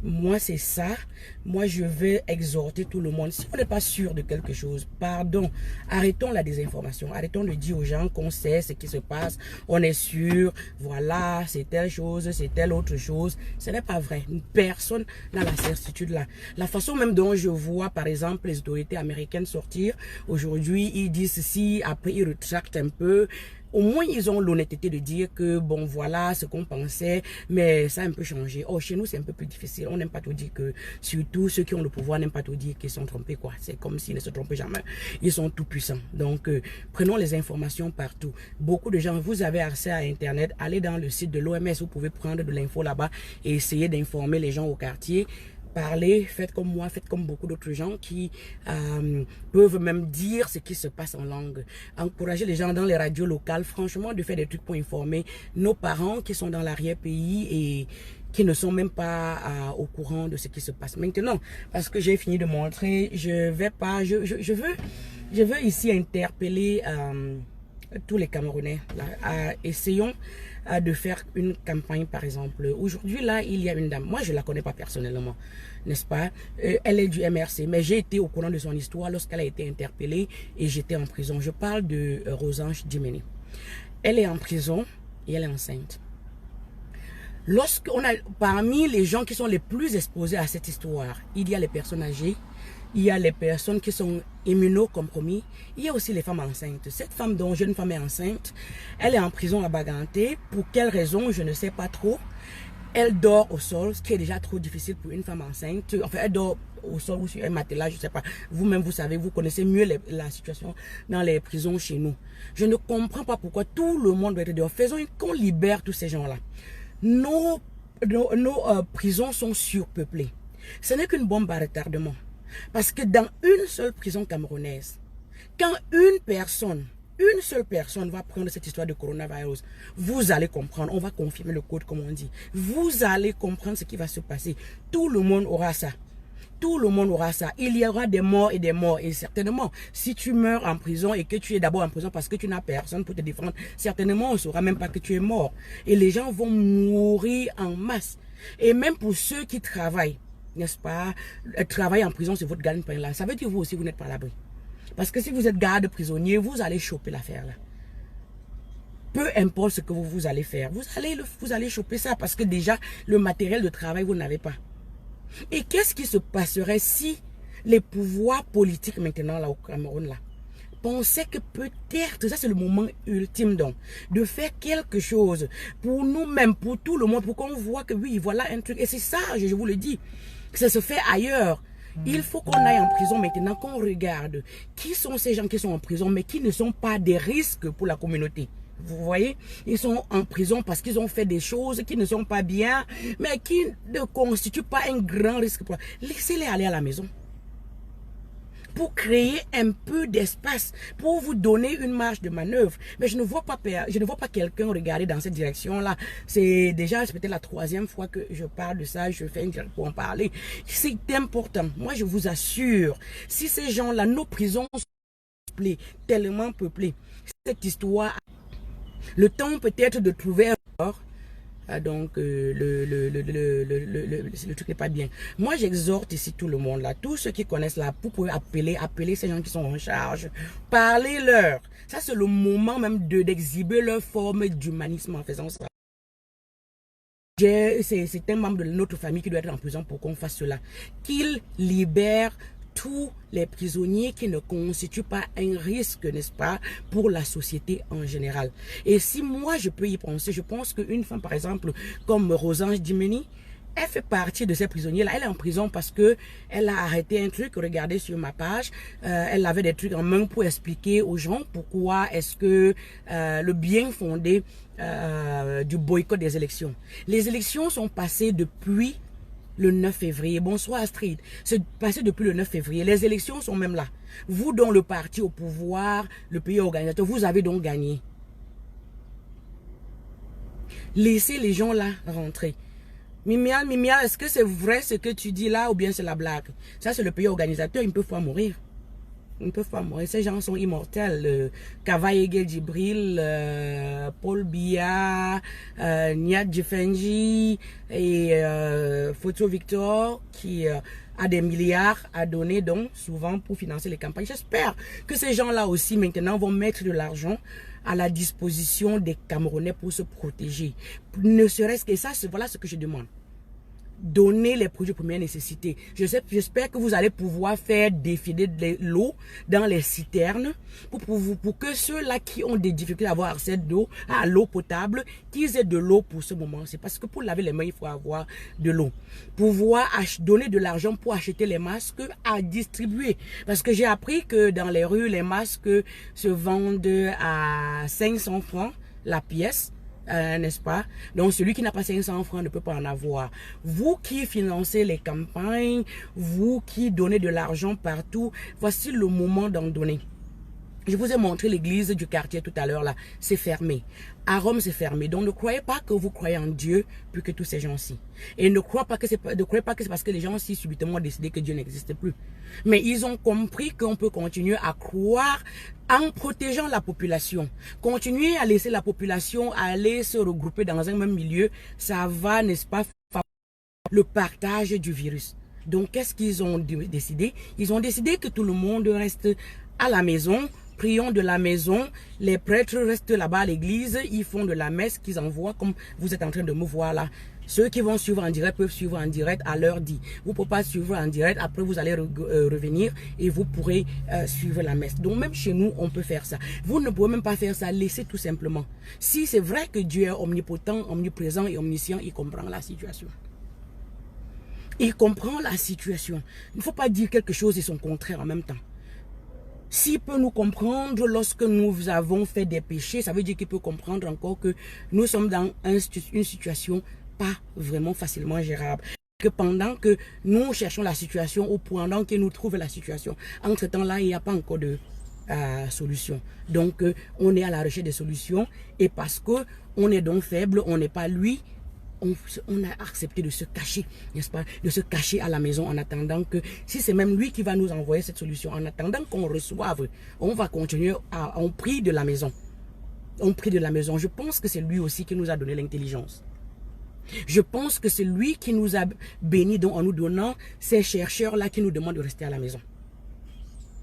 moi, c'est ça. Moi, je vais exhorter tout le monde. Si on n'est pas sûr de quelque chose, pardon, arrêtons la désinformation. Arrêtons de dire aux gens qu'on sait ce qui se passe. On est sûr, voilà, c'est telle chose, c'est telle autre chose. Ce n'est pas vrai. Personne n'a la certitude là. La façon même dont je vois, par exemple, les autorités américaines sortir, aujourd'hui, ils disent ceci, après ils retractent un peu. Au moins, ils ont l'honnêteté de dire que, bon, voilà ce qu'on pensait, mais ça a un peu changé. Oh, chez nous, c'est un peu plus difficile. On n'aime pas tout dire que, surtout ceux qui ont le pouvoir n'aiment pas tout dire qu'ils sont trompés, quoi. C'est comme s'ils ne se trompaient jamais. Ils sont tout puissants. Donc, prenons les informations partout. Beaucoup de gens, vous avez accès à Internet, allez dans le site de l'OMS, vous pouvez prendre de l'info là-bas et essayer d'informer les gens au quartier. Parlez, faites comme moi, faites comme beaucoup d'autres gens qui peuvent même dire ce qui se passe en langue. Encouragez les gens dans les radios locales, franchement, de faire des trucs pour informer nos parents qui sont dans l'arrière-pays et qui ne sont même pas au courant de ce qui se passe. Maintenant, parce que j'ai fini de montrer, je veux ici interpeller tous les Camerounais. Là, essayons de faire une campagne, par exemple. Aujourd'hui, là, il y a une dame. Moi, je ne la connais pas personnellement, n'est-ce pas? Elle est du MRC, mais j'ai été au courant de son histoire lorsqu'elle a été interpellée et j'étais en prison. Je parle de Rosange Djimeni. Elle est en prison et elle est enceinte. Parmi les gens qui sont les plus exposés à cette histoire, il y a les personnes âgées, il y a les personnes qui sont immunocompromis, il y a aussi les femmes enceintes. Cette femme, dont jeune femme est enceinte, elle est en prison à Baganté. Pour quelle raison, je ne sais pas trop. Elle dort au sol, ce qui est déjà trop difficile pour une femme enceinte. Enfin, elle dort au sol ou sur un matelas, je ne sais pas. Vous-même, vous savez, vous connaissez mieux la situation dans les prisons chez nous. Je ne comprends pas pourquoi tout le monde doit être dehors. Faisons qu'on libère tous ces gens-là. Nos prisons sont surpeuplées. Ce n'est qu'une bombe à retardement. Parce que dans une seule prison camerounaise, quand une seule personne va prendre cette histoire de coronavirus, vous allez comprendre, on va confirmer le code comme on dit. Vous allez comprendre ce qui va se passer. Tout le monde aura ça. Tout le monde aura ça. Il y aura des morts et des morts. Et certainement, si tu meurs en prison et que tu es d'abord en prison parce que tu n'as personne pour te défendre, certainement, on ne saura même pas que tu es mort. Et les gens vont mourir en masse. Et même pour ceux qui travaillent, n'est-ce pas, travailler en prison, c'est votre gagne-pain là. Ça veut dire vous aussi, vous n'êtes pas à l'abri. Parce que si vous êtes garde prisonnier, vous allez choper l'affaire là. Peu importe ce que vous allez faire, vous allez choper ça parce que déjà, le matériel de travail, vous n'avez pas. Et qu'est-ce qui se passerait si les pouvoirs politiques maintenant là au Cameroun là pensais que peut-être, ça c'est le moment ultime donc, de faire quelque chose pour nous-mêmes, pour tout le monde, pour qu'on voit que oui, voilà un truc. Et c'est ça, je vous le dis, ça se fait ailleurs. Il faut qu'on aille en prison maintenant, qu'on regarde qui sont ces gens qui sont en prison, mais qui ne sont pas des risques pour la communauté. Vous voyez, ils sont en prison parce qu'ils ont fait des choses qui ne sont pas bien, mais qui ne constituent pas un grand risque. Laissez-les aller à la maison. Pour créer un peu d'espace, pour vous donner une marge de manœuvre. Mais je ne vois pas quelqu'un regarder dans cette direction-là. C'est déjà peut-être la 3e fois que je parle de ça, je fais une direction pour en parler. C'est important. Moi, je vous assure, si ces gens-là, nos prisons sont peuplées, tellement peuplées, cette histoire, le temps peut-être de trouver un corps. Donc le truc n'est pas bien. Moi j'exhorte ici tout le monde là, tous ceux qui connaissent là, vous pouvez appeler ces gens qui sont en charge, parlez-leur. Ça c'est le moment même d'exhiber leur forme d'humanisme en faisant ça. C'est un membre de notre famille qui doit être en prison pour qu'on fasse cela. Qu'il libère tous les prisonniers qui ne constituent pas un risque, n'est-ce pas, pour la société en général. Et si moi je peux y penser, je pense qu'une femme par exemple comme Rosange Dimeni, elle fait partie de ces prisonniers-là. Elle est en prison parce que elle a arrêté un truc, regardez sur ma page, elle avait des trucs en main pour expliquer aux gens pourquoi est-ce que le bien fondé du boycott des élections. Les élections sont passées depuis le 9 février. Bonsoir Astrid. C'est passé depuis le 9 février. Les élections sont même là. Vous, dont le parti au pouvoir, le pays organisateur, vous avez donc gagné. Laissez les gens là rentrer. Mimial, est-ce que c'est vrai ce que tu dis là ou bien c'est la blague? Ça, c'est le pays organisateur, ils ne peuvent pas mourir. Ils ne peuvent pas mourir. Ces gens sont immortels. Kavaye Djibril, Paul Biya, Niad Djefenji et Photo Victor qui a des milliards à donner donc souvent pour financer les campagnes. J'espère que ces gens-là aussi maintenant vont mettre de l'argent à la disposition des Camerounais pour se protéger. Ne serait-ce que ça, voilà ce que je demande. Donner les produits de première nécessité. J'espère que vous allez pouvoir faire défiler de l'eau dans les citernes pour que ceux-là qui ont des difficultés à avoir accès à l'eau potable, qu'ils aient de l'eau pour ce moment. C'est parce que pour laver les mains, il faut avoir de l'eau. Pouvoir donner de l'argent pour acheter les masques à distribuer. Parce que j'ai appris que dans les rues, les masques se vendent à 500 francs la pièce. N'est-ce pas? Donc celui qui n'a pas 500 francs ne peut pas en avoir. Vous qui financez les campagnes, vous qui donnez de l'argent partout, voici le moment d'en donner. Je vous ai montré l'église du quartier tout à l'heure là, c'est fermé. À Rome, c'est fermé. Donc ne croyez pas que vous croyez en Dieu plus que tous ces gens-ci. Et ne croyez pas que c'est parce que les gens-ci subitement ont décidé que Dieu n'existe plus. Mais ils ont compris qu'on peut continuer à croire en protégeant la population. Continuer à laisser la population aller se regrouper dans un même milieu, ça va, n'est-ce pas, le partage du virus. Donc qu'est-ce qu'ils ont décidé? Ils ont décidé que tout le monde reste à la maison. Prions de la maison, les prêtres restent là-bas à l'église, ils font de la messe qu'ils envoient comme vous êtes en train de me voir là. Ceux qui vont suivre en direct peuvent suivre en direct à l'heure dit. Vous ne pouvez pas suivre en direct, après vous allez revenir et vous pourrez suivre la messe. Donc même chez nous, on peut faire ça. Vous ne pouvez même pas faire ça, laissez tout simplement. Si c'est vrai que Dieu est omnipotent, omniprésent et omniscient, il comprend la situation. Il comprend la situation. Il ne faut pas dire quelque chose et son contraire en même temps. S'il peut nous comprendre lorsque nous avons fait des péchés, ça veut dire qu'il peut comprendre encore que nous sommes dans une situation pas vraiment facilement gérable. Que pendant que nous cherchons la situation ou pendant que nous trouvons la situation, entre-temps là, il n'y a pas encore de solution. Donc, on est à la recherche des solutions et parce que on est donc faible, on n'est pas lui, on a accepté de se cacher, n'est-ce pas, de se cacher à la maison en attendant que, si c'est même lui qui va nous envoyer cette solution, en attendant qu'on reçoive, on va continuer on prie de la maison. On prie de la maison. Je pense que c'est lui aussi qui nous a donné l'intelligence. Je pense que c'est lui qui nous a bénis en nous donnant ces chercheurs-là qui nous demandent de rester à la maison.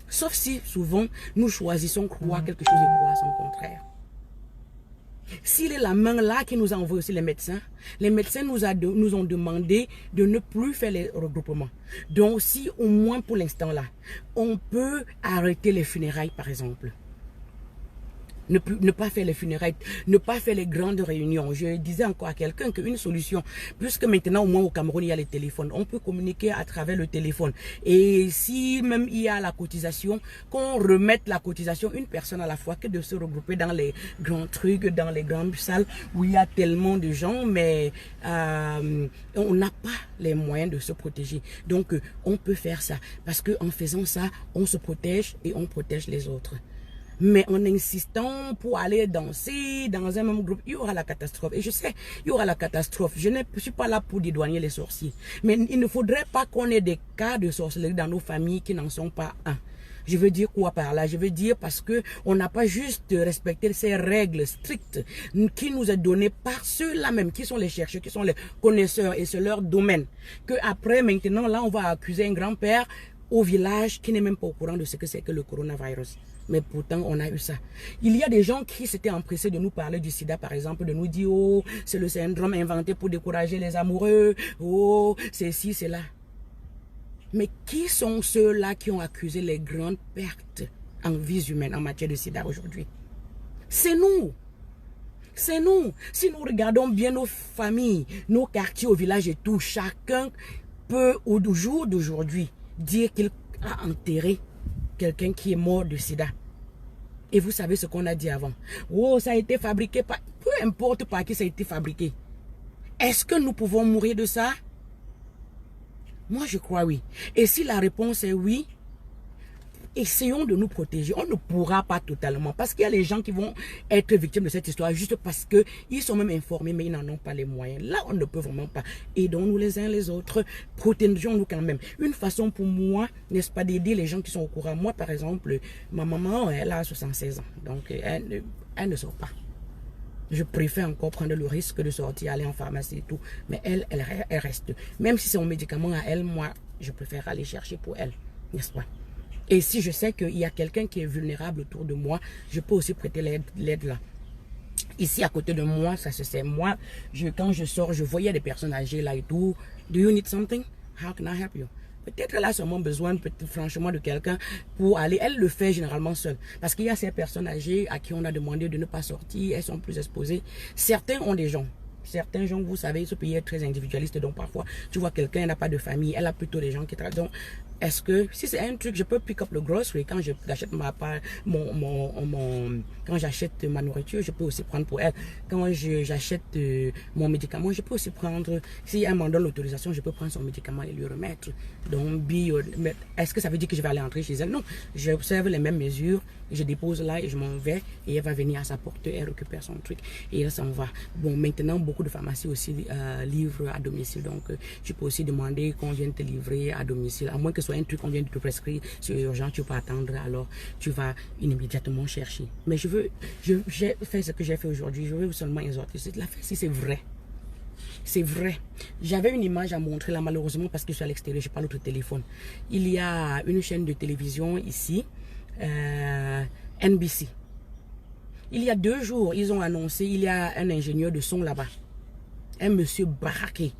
Sauf si, souvent, nous choisissons croire quelque chose et croire son contraire. S'il est la main là qui nous a envoyé aussi les médecins nous ont demandé de ne plus faire les regroupements. Donc si au moins pour l'instant là, on peut arrêter les funérailles par exemple. Ne pas faire les funérailles, ne pas faire les grandes réunions. Je disais encore à quelqu'un qu'une solution, puisque maintenant au moins au Cameroun il y a les téléphones, on peut communiquer à travers le téléphone. Et si même il y a la cotisation, qu'on remette la cotisation une personne à la fois, que de se regrouper dans les grands trucs, dans les grandes salles où il y a tellement de gens, mais on n'a pas les moyens de se protéger. Donc on peut faire ça, parce qu'en faisant ça, on se protège et on protège les autres. Mais en insistant pour aller danser dans un même groupe, il y aura la catastrophe. Et je sais, il y aura la catastrophe. Je ne suis pas là pour dédouaner les sorciers. Mais il ne faudrait pas qu'on ait des cas de sorcellerie dans nos familles qui n'en sont pas un. Je veux dire quoi par là? Je veux dire parce que on n'a pas juste respecté ces règles strictes qui nous est données par ceux-là même, qui sont les chercheurs, qui sont les connaisseurs, et c'est leur domaine. Que après, maintenant, là, on va accuser un grand-père au village qui n'est même pas au courant de ce que c'est que le coronavirus. Mais pourtant, on a eu ça. Il y a des gens qui s'étaient empressés de nous parler du sida, par exemple, de nous dire, oh, c'est le syndrome inventé pour décourager les amoureux, oh, c'est ci, c'est là. Mais qui sont ceux-là qui ont accusé les grandes pertes en vies humaines en matière de sida aujourd'hui? C'est nous. C'est nous. Si nous regardons bien nos familles, nos quartiers au village et tout, chacun peut, au jour d'aujourd'hui, dire qu'il a enterré quelqu'un qui est mort de sida. Et vous savez ce qu'on a dit avant. Oh, ça a été fabriqué par... Peu importe par qui ça a été fabriqué. Est-ce que nous pouvons mourir de ça? Moi, je crois oui. Et si la réponse est oui, essayons de nous protéger. On ne pourra pas totalement. Parce qu'il y a les gens qui vont être victimes de cette histoire juste parce qu'ils sont même informés, mais ils n'en ont pas les moyens. Là, on ne peut vraiment pas. Aidons-nous les uns les autres. Protégeons-nous quand même. Une façon pour moi, n'est-ce pas, d'aider les gens qui sont au courant. Moi, par exemple, ma maman, elle a 76 ans. Donc, elle ne sort pas. Je préfère encore prendre le risque de sortir, aller en pharmacie et tout. Mais elle reste. Même si c'est un médicament à elle, moi, je préfère aller chercher pour elle. N'est-ce pas? Et si je sais qu'il y a quelqu'un qui est vulnérable autour de moi, je peux aussi prêter l'aide là. Ici, à côté de moi, ça se sait. Moi, quand je sors, je voyais des personnes âgées là et tout. Do you need something? How can I help you? Peut-être qu'elle a seulement besoin, franchement, de quelqu'un pour aller. Elle le fait généralement seule. Parce qu'il y a ces personnes âgées à qui on a demandé de ne pas sortir. Elles sont plus exposées. Certains ont des gens. Certains gens, vous savez, ce pays est très individualiste. Donc, parfois, tu vois quelqu'un, elle n'a pas de famille. Elle a plutôt des gens qui travaillent. Donc, est-ce que, si c'est un truc, je peux pick up le grocery quand j'achète quand j'achète ma nourriture, je peux aussi prendre pour elle. Quand j'achète mon médicament, je peux aussi prendre, si elle m'en donne l'autorisation, je peux prendre son médicament et lui remettre. Donc, est-ce que ça veut dire que je vais aller entrer chez elle? Non, j'observe les mêmes mesures, je dépose là et je m'en vais et elle va venir à sa porte, elle récupère son truc et elle s'en va. Bon, maintenant, beaucoup de pharmacies aussi livrent à domicile. Donc, tu peux aussi demander qu'on vienne te livrer à domicile, à moins que ce soit un truc qu'on vient de te prescrire, c'est urgent, tu peux attendre, alors tu vas immédiatement chercher. Mais j'ai fait ce que j'ai fait aujourd'hui, je veux seulement exhorter. La fait, si c'est vrai. C'est vrai. J'avais une image à montrer là, malheureusement, parce que je suis à l'extérieur, je n'ai pas l'autre téléphone. Il y a une chaîne de télévision ici, NBC. Il y a 2 jours, ils ont annoncé, il y a un ingénieur de son là-bas. Un monsieur baraqué.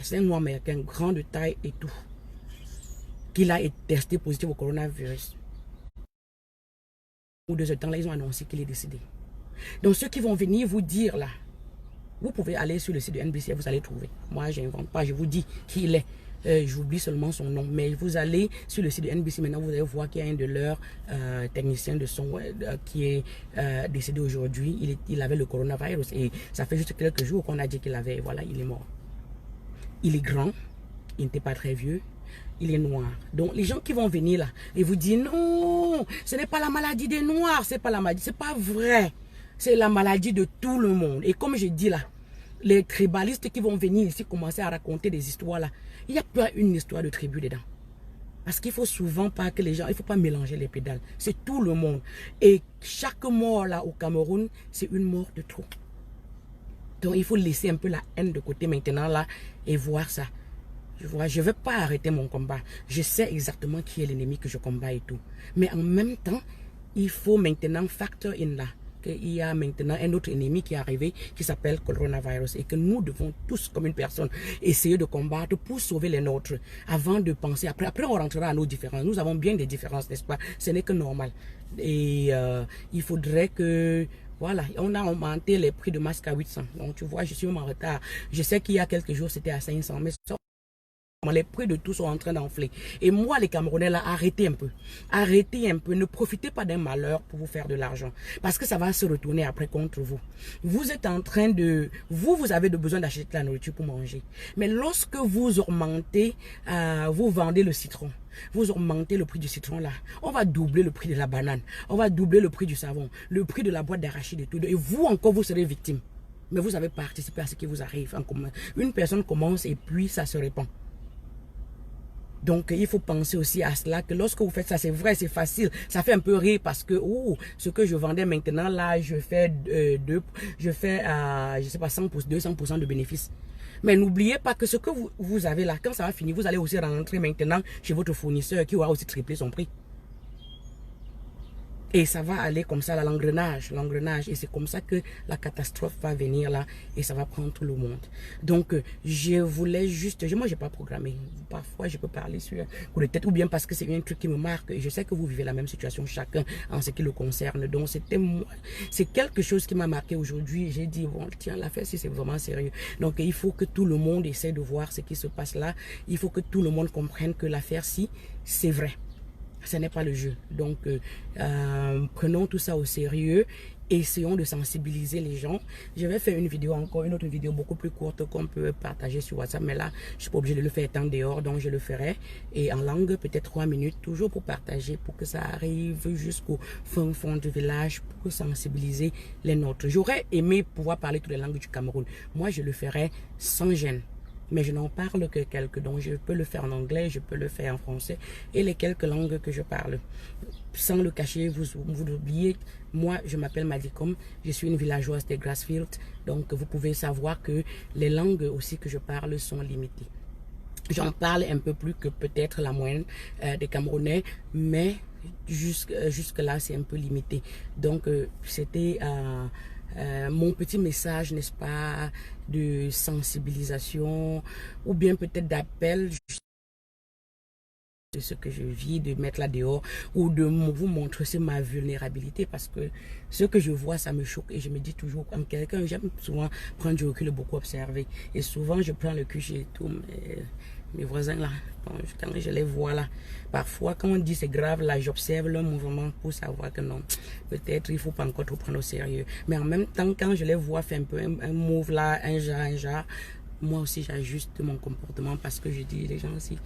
C'est un noir américain, grand de taille et tout. Qu'il a été testé positif au coronavirus. Ou 2 temps là, ils ont annoncé qu'il est décédé. Donc ceux qui vont venir vous dire là, vous pouvez aller sur le site de NBC et vous allez trouver. Moi, je n'invente pas, je vous dis qui il est. J'oublie seulement son nom. Mais vous allez sur le site de NBC, maintenant vous allez voir qu'il y a un de leurs techniciens de son qui est décédé aujourd'hui. Il avait le coronavirus et ça fait juste quelques jours qu'on a dit qu'il avait, voilà, il est mort. Il est grand, il n'était pas très vieux. Il est noir. Donc les gens qui vont venir là et vous dire non, ce n'est pas la maladie des noirs, c'est pas la maladie, c'est pas vrai. C'est la maladie de tout le monde. Et comme je dis là, les tribalistes qui vont venir ici commencer à raconter des histoires là, il n'y a pas une histoire de tribu dedans. Parce qu'il faut souvent pas que les gens, il faut pas mélanger les pédales. C'est tout le monde. Et chaque mort là au Cameroun, c'est une mort de trop. Donc il faut laisser un peu la haine de côté maintenant là et voir ça. Je ne veux pas arrêter mon combat. Je sais exactement qui est l'ennemi que je combats et tout. Mais en même temps, il faut maintenant factor in là. qu'il y a maintenant un autre ennemi qui est arrivé, qui s'appelle coronavirus, et que nous devons tous, comme une personne, essayer de combattre pour sauver les nôtres, avant de penser, après on rentrera à nos différences. Nous avons bien des différences, n'est-ce pas? Ce n'est que normal. Et il faudrait que... Voilà, on a augmenté les prix de masques à 800. Donc, tu vois, je suis même en retard. Je sais qu'il y a quelques jours, c'était à 500, mais les prix de tout sont en train d'enfler. Et moi, les Camerounais, là, arrêtez un peu. Arrêtez un peu. Ne profitez pas d'un malheur pour vous faire de l'argent. Parce que ça va se retourner après contre vous. Vous êtes en train de... Vous avez besoin d'acheter de la nourriture pour manger. Mais lorsque vous augmentez, vous vendez le citron. Vous augmentez le prix du citron là. On va doubler le prix de la banane. On va doubler le prix du savon. Le prix de la boîte d'arachide et tout. Et vous encore, vous serez victime. Mais vous avez participé à ce qui vous arrive en commun. Une personne commence et puis ça se répand. Donc, il faut penser aussi à cela, que lorsque vous faites ça, c'est vrai, c'est facile. Ça fait un peu rire parce que, ce que je vendais maintenant, là, je fais, je sais pas, 200% de bénéfices. Mais n'oubliez pas que ce que vous avez là, quand ça va finir, vous allez aussi rentrer maintenant chez votre fournisseur qui aura aussi triplé son prix. Et ça va aller comme ça, l'engrenage. Et c'est comme ça que la catastrophe va venir là et ça va prendre tout le monde. Donc, je voulais juste... Moi, je n'ai pas programmé. Parfois, je peux parler sur coup de tête ou bien parce que c'est un truc qui me marque. Et je sais que vous vivez la même situation chacun en ce qui le concerne. Donc, c'est quelque chose qui m'a marqué aujourd'hui. J'ai dit, bon, tiens, l'affaire, si c'est vraiment sérieux. Donc, il faut que tout le monde essaie de voir ce qui se passe là. Il faut que tout le monde comprenne que l'affaire, si, c'est vrai. Ce n'est pas le jeu. Donc, prenons tout ça au sérieux. Essayons de sensibiliser les gens. Je vais faire une autre vidéo beaucoup plus courte qu'on peut partager sur WhatsApp. Mais là, je ne suis pas obligée de le faire tant dehors, donc je le ferai. Et en langue, peut-être 3 minutes, toujours pour partager, pour que ça arrive jusqu'au fond du village, pour sensibiliser les nôtres. J'aurais aimé pouvoir parler toutes les langues du Cameroun. Moi, je le ferai sans gêne. Mais je n'en parle que quelques, donc je peux le faire en anglais, je peux le faire en français et les quelques langues que je parle. Sans le cacher, vous l'oubliez, moi je m'appelle Madicom, je suis une villageoise de Grassfield, donc vous pouvez savoir que les langues aussi que je parle sont limitées. J'en parle un peu plus que peut-être la moyenne des Camerounais, mais jusque là c'est un peu limité. Donc c'était... mon petit message, n'est-ce pas, de sensibilisation ou bien peut-être d'appel de ce que je vis, de mettre là dehors ou de vous montrer ma vulnérabilité parce que ce que je vois, ça me choque et je me dis toujours comme quelqu'un, j'aime souvent prendre du recul et beaucoup observer et souvent je prends le QG et tout, mais mes voisins là, quand je les vois là, parfois quand on dit c'est grave là, j'observe leur mouvement pour savoir que non, peut-être il faut pas encore trop prendre au sérieux. Mais en même temps, quand je les vois faire un peu un move là, un genre, moi aussi j'ajuste mon comportement parce que je dis les gens aussi,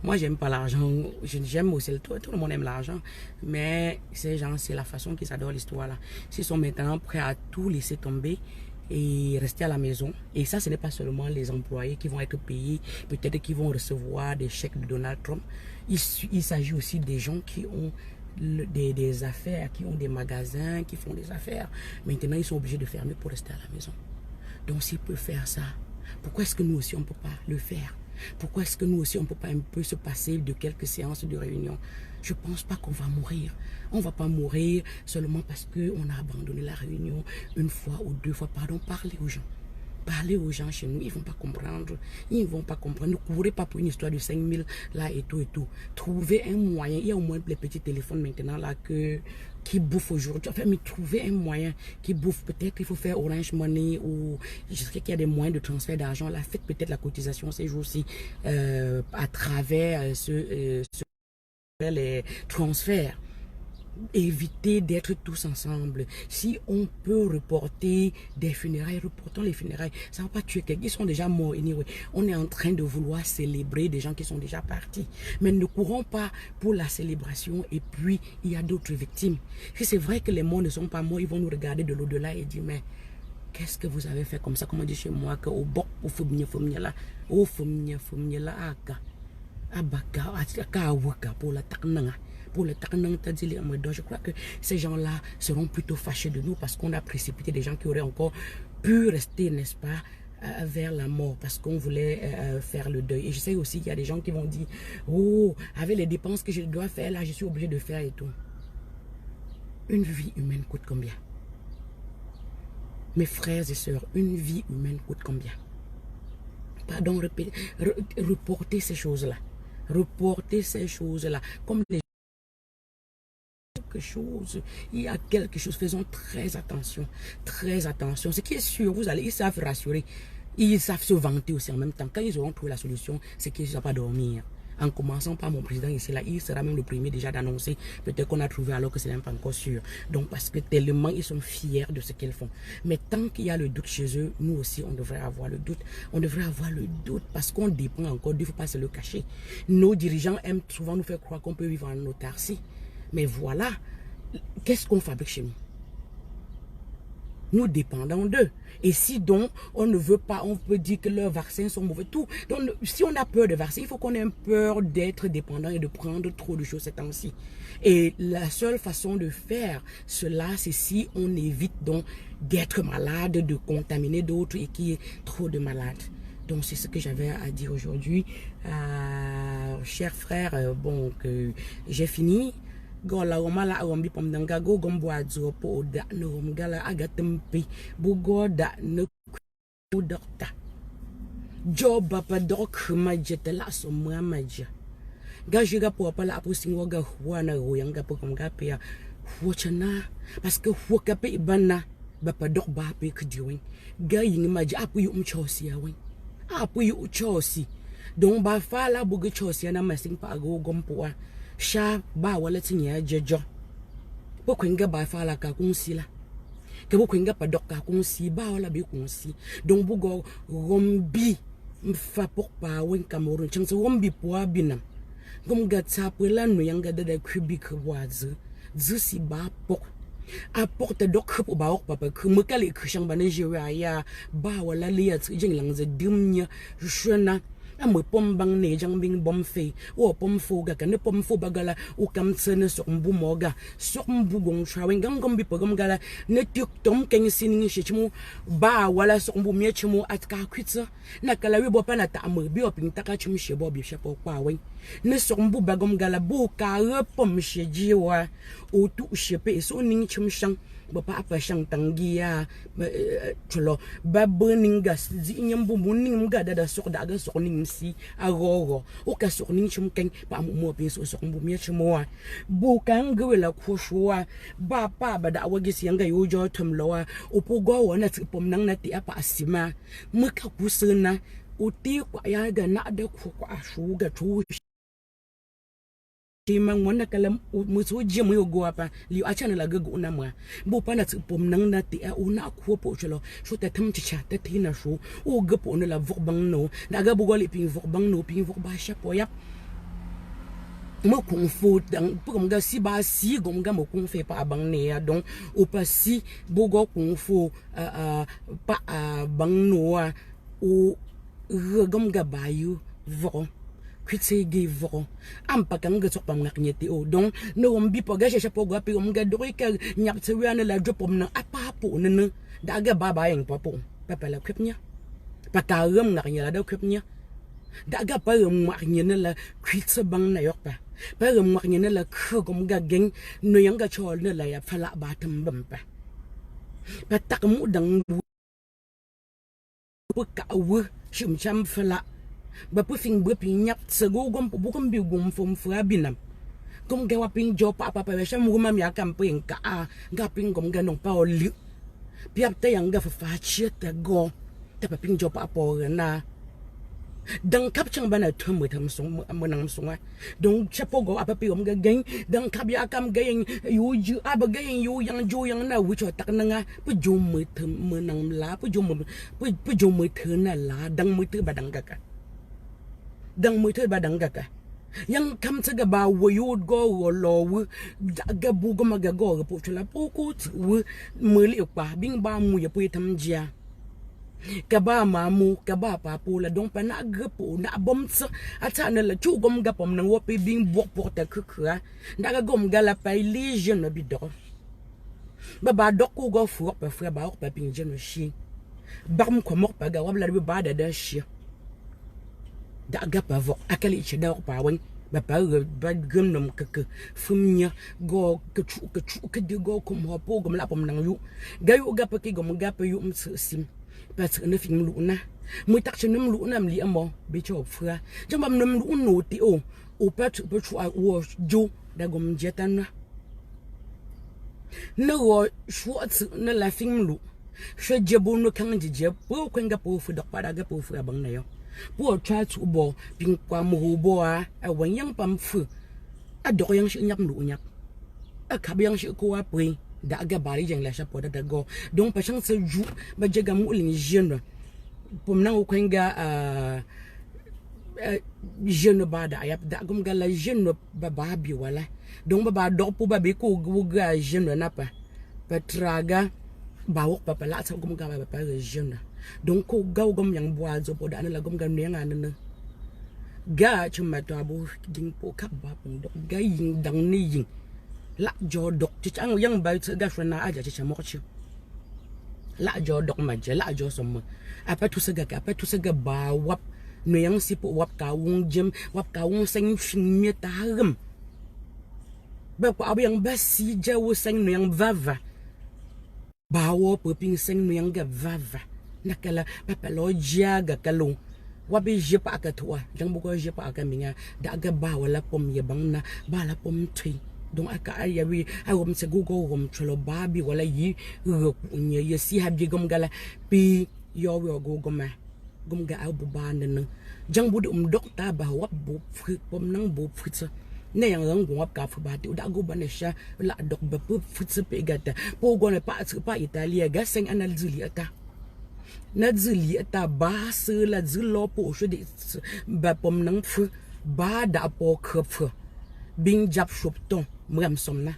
moi j'aime pas l'argent, j'aime aussi tout le monde aime l'argent, mais ces gens c'est la façon qu'ils adorent l'histoire là. S'ils sont maintenant prêts à tout laisser tomber et rester à la maison. Et ça, ce n'est pas seulement les employés qui vont être payés, peut-être qui vont recevoir des chèques de Donald Trump. Il s'agit aussi des gens qui ont des affaires, qui ont des magasins, qui font des affaires. Maintenant, ils sont obligés de fermer pour rester à la maison. Donc, s'ils peuvent faire ça, pourquoi est-ce que nous aussi, on ne peut pas le faire? Pourquoi est-ce que nous aussi, on ne peut pas un peu se passer de quelques séances de réunion? Je ne pense pas qu'on va mourir. On ne va pas mourir seulement parce qu'on a abandonné la réunion une fois ou deux fois. Pardon, parlez aux gens. Parlez aux gens chez nous, ils ne vont pas comprendre. Ils ne vont pas comprendre. Ne courez pas pour une histoire de 5 000 là et tout et tout. Trouvez un moyen. Il y a au moins les petits téléphones maintenant là qui bouffent aujourd'hui. Enfin, mais trouvez un moyen qui bouffe. Peut-être qu'il faut faire Orange Money ou je sais qu'il y a des moyens de transfert d'argent. Là, faites peut-être la cotisation ces jours-ci à travers les transferts. Éviter d'être tous ensemble. Si on peut reporter des funérailles, reportons les funérailles. Ça ne va pas tuer quelqu'un. Ils sont déjà morts. Anyway. On est en train de vouloir célébrer des gens qui sont déjà partis. Mais ne courons pas pour la célébration et puis il y a d'autres victimes. Si c'est vrai que les morts ne sont pas morts, ils vont nous regarder de l'au-delà et dire mais qu'est-ce que vous avez fait comme ça? Comme on dit chez moi que au bok au fumnia là, au fumnia là aga abaka aka pour la taknanga. Pour le je crois que ces gens-là seront plutôt fâchés de nous parce qu'on a précipité des gens qui auraient encore pu rester, n'est-ce pas, vers la mort parce qu'on voulait faire le deuil. Et je sais aussi qu'il y a des gens qui vont dire oh, avec les dépenses que je dois faire là, je suis obligé de faire et tout. Une vie humaine coûte combien? Mes frères et sœurs, une vie humaine coûte combien? Pardon, reporter ces choses-là. Reporter ces choses-là. Comme les chose, il y a quelque chose, faisons très attention, très attention. Ce qui est sûr, ils savent rassurer, ils savent se vanter aussi en même temps. Quand ils auront trouvé la solution, c'est qu'ils ne vont pas dormir. En commençant par mon président ici, là, il sera même le premier déjà d'annoncer, peut-être qu'on a trouvé alors que ce n'est pas encore sûr. Donc parce que tellement ils sont fiers de ce qu'ils font. Mais tant qu'il y a le doute chez eux, nous aussi on devrait avoir le doute. On devrait avoir le doute parce qu'on dépend encore, il ne faut pas se le cacher. Nos dirigeants aiment souvent nous faire croire qu'on peut vivre en autarcie. Mais voilà, qu'est-ce qu'on fabrique chez nous? Nous dépendons d'eux. Et si donc, on ne veut pas, on peut dire que leurs vaccins sont mauvais, tout. Donc, si on a peur de vaccins, il faut qu'on ait peur d'être dépendant et de prendre trop de choses ces temps-ci. Et la seule façon de faire cela, c'est si on évite donc d'être malade, de contaminer d'autres et qu'il y ait trop de malades. Donc, c'est ce que j'avais à dire aujourd'hui. Chers frères, bon, j'ai fini. Gola omala awambi pomdanga go gombo azopo oda no mgala agatempi bugoda no doctor job papa doc majete la so maja gajiga po pala apusingo ga huana royanga po kom gape ya huachana parce que huakape bana bapa doc ba pe kdiwen ga yin maja apu yu mchosi ya wen apu yu chosi don ba fala bugo chosi na masing pa go gompo sha ba wala tinya jejo bo kwenga ba fala ka kunsi la ke bo kwenga pa dokka kunsi ba wala be kunsi donc bugo rombi mfa pour pa wen Cameroun chance rombi po abinam gom ga tsapela no yanga da kubik wazu zusi ba pok apporte dok po ba ok papa ku mekale ku shang ba Nigeria ya ba wala liya tsijing lang ze dimnya shona me pom bang ne jang bing bom fe o pom fo ga kan pom fo bagala o kam tsene so mbu moga so mbu gong chawen gam gom bi pogom gala ne tuk tom ken sinin shichmu ba wala so mbu mie chmu atka kwitsa na kala wi bo pa na ta mo bi opin taka chmu she bo bi she po kwa wen ne so mbu bagom gala bo ka re pom she jiwa o tu shepe so nin chmu shang bapa apa shang tangia cholo ba burning gas zi nyambu muning mga da sok da ga sok ning si agogo o ka sok ning chum ken pa mo pe so sok mbu mi chmo wa bu kan gwela ko shwa ba pa ba da wagi si yanga yo jo tum lowa o po go wona tipom nang na ti apa asima muka kusuna o ti kwa ya ga na da ko kwa shu ga tu Timang wana kalam musu jemu yo go apa liu achana la gago na ma bo pana pom nang na ti a una ko po chlo shu ta tham cha ta tina shu o ga po na la vok bang no na ga bo goli pin vok bang no pin vok ba sha po yap mo kung fu dang pom ga si ba si gom ga mo kung fe pa bang ne ya donc o pa si bo go kung fu pa bang no o gom ga ba yu vok kwitse givro ampa kanga sopam ngaknyeti o donc no ombi poga sha poga pe omga doika nyaptse wana la jopom na apapo nene daga baba yang papo papa la kwepnya pakaram ngaknya la kwepnya daga pa ngaknya la kwitse bang na yokpa pa ngaknya la khogom ga geng no yanga chol ne la ya fala batam bampa patak mu dang bu ka wu shim cham fala ba pufing bu pinyap sego gom bu gom bi gom fom fra binam gom ga waping jo pa pa sham gum am yakam ping ka ga ping gom ga nong pa oli piap ta yang ga fa chi ta go ta pa ping jo pa po na dang kap chang bana thum mu tham song mo nang song dong chapo go apa pi gom ga geng dang kap ya kam ga yang yu ju aba ga yang yu yang jo yang na wu cho tak na nga pu jo mu thum mo nang la pu jo mu thuna la dang mu tu ba dang ga ka dang mu tu ba dang ga ka yang kam tsaga ba wo yod go lo ga bu go ma ga go po chula po ko wu mu li pa bing ba mu ya pu tam jia ka ba ma mu ka ba pa po la dong pa na ga po na bom tsa ata na la chu gom ga pom na wo pe bing bo po ta ku ku na ga gom ga la pa li je no bi do ba dok ko go fu pa fu ba pa ping je no shi ba mu ko mo pa ga wa la bi ba da shi da ga pa vo akali che da pa wen Papa ba gum keke fumnya go ke di go kom hopo gom la pom nang yu ga yu ga peki gom ga pe yu sim pas ne film lu na mu tak chenum lu na mli amo be cho fra jambam num lu no ti o pat pe chu a wo jo da gom jetan na wo schwarz na la film lu she jebu no kan je po kwenga po fu dok pada ga po fu abang na yo po try to bo ping kwa mo bo a wan yang pam fu a dok yang shi nyap lu nyap a kab yang shi ko a pri da ga bari jeng la chapo da go donc pa chang se ju ba jega mu lin jeune pom na ko kwenga jeune ba da yap da gum ga la jeune ba bi wala donc ba dok po ba be ko ga jeune na pa traga ba wok papa la sa gum ga ba jeune donc ko gaw gum yang boazo po da na la gum ga ne nga na ga chuma to abu ding po kap ba pon dok ga yin dang ni yin la jo dok ti ang yang ba ga shona aja chi mo chi la jo dok ma je la jo som apa tu saga ba wap no yang si po wap ka wong jem wap ka wong sang shin mi ta ram ba ko abu yang ba si ja wo sang no yang vava ba wo po ping sang no yang ga vava nakala papa lo jaga kalung wabi je pa ka toa jang buko je pa ka minga da ga ba wala pom ye bang na ba la pom thui donc aka ya wi ai wom se gugo wom cholo babi wala yi ro nye ye si ha bi gom gala pi yo wi go goma gom ga abu ba nan jang bu dokta ba wap bu pom nang bu futsa ne yang rang wap ka fu ba ti da go ba ne sha la dok ba pu futsa pe gata po go ne pa italia ga seng analizuli ata na zili ata ba se la zilo po sho de ba pom nang fu ba da po khop bing jap shop ton mram som na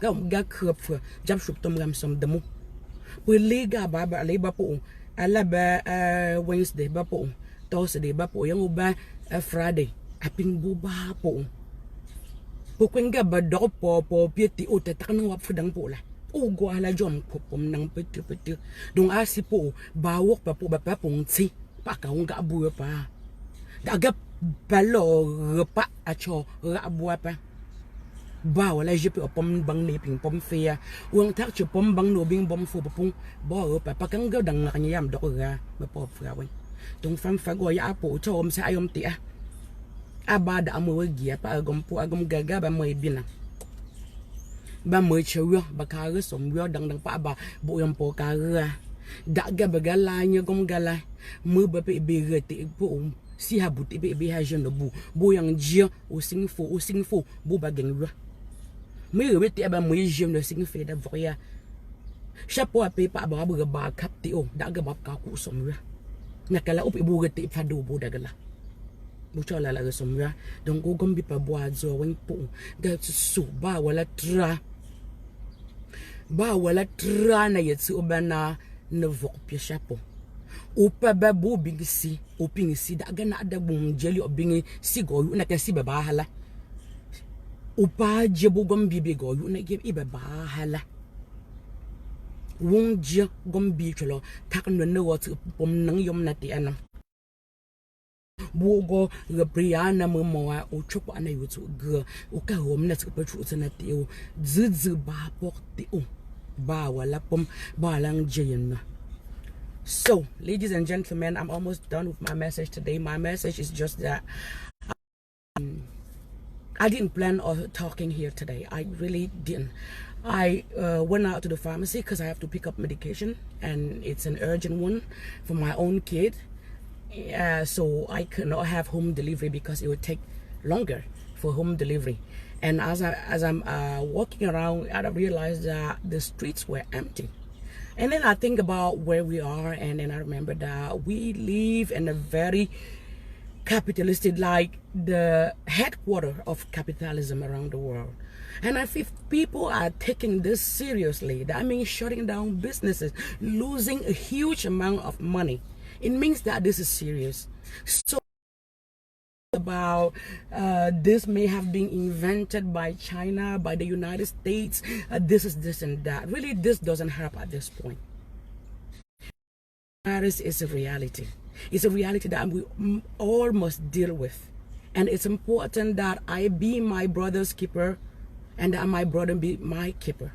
ga khop jap shop ton mram som demu po lega ba le ba po ala ba Wednesday ba po Thursday ba po yang ba Friday aping bu ba po kwenga ba do po pieti o ta kan wap fu dang po la o go ala jom pom nang pete donc asipo ba wok pa po ba pa pong ti pa ka nga abu pa da ga balo pa a cho ra abu pa ba wala je pe pom bang ne ping pom fe wong tak cho pom bang no bing bom fu pung ba pa kan ga dang na yam do ga ba po fra wen donc fam fa go ya po cho om sa ayom ti a abada amu gi pa agom po agom gaga ba mo ibina ba mo chewo ba ka ga som yo dang pa ba bo yam po ka ga da ga ba ga la nya gom ga la mu ba pe be ga te po si ha bu te be ha je no bu yang ji o sing fo bu ba gen ro me re te ba mo je no sing fe da voya chapeau a pe pa ba bu ga ba kap te o da ga ba ka ku som ro na kala o pe bu ga te fa do bu da ga la bu cho la ga som ro donc go gom bi pa bo a zo wen po ga su ba wala tra na yetsi obana ne vok pi chapeau o pa ba bo bingisi o pingisi da ga na da bum jeli obingi si go yu na ka si ba hala o pa je bo gom bi go yu na ge i ba hala wong je gom bi chlo tak no ne wat pom nang yom na ti anam bogo ga briana mo o chopo ana yu tu ga o ka hom na tsu pa chu tsana ti o zizi ba pok ti o ba wala pom ba lang jayen. So ladies and gentlemen, I'm almost done with my message today. My message is just that I didn't plan on talking here today. I really didn't. I went out to the pharmacy because I have to pick up medication and it's an urgent one for my own kid. So I could not have home delivery because it would take longer for home delivery. And as I'm walking around, I realized that the streets were empty. And then I think about where we are, and then I remember that we live in a very capitalistic, like the headquarters of capitalism around the world. And if people are taking this seriously, that means shutting down businesses, losing a huge amount of money. It means that this is serious. So about this may have been invented by China, by the United States, this and that. Really, this doesn't help at this point. Virus is a reality. It's a reality that we all must deal with. And it's important that I be my brother's keeper and that my brother be my keeper.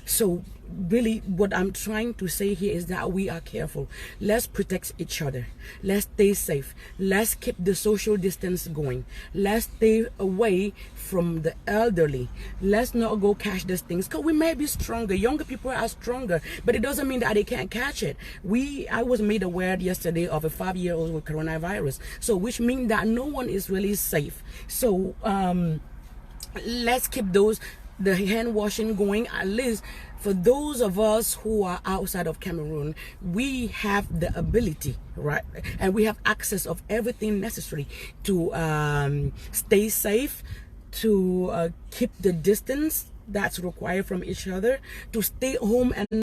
So really what I'm trying to say here is that we are careful. Let's protect each other. Let's stay safe. Let's keep the social distance going. Let's stay away from the elderly. Let's not go catch these things, because we may be stronger. Younger people are stronger, but it doesn't mean that they can't catch it. I was made aware yesterday of a 5-year-old with coronavirus, so which means that no one is really safe. So let's keep the hand washing going. At least for those of us who are outside of Cameroon, we have the ability, right, and we have access of everything necessary to stay safe, to keep the distance that's required from each other, to stay home and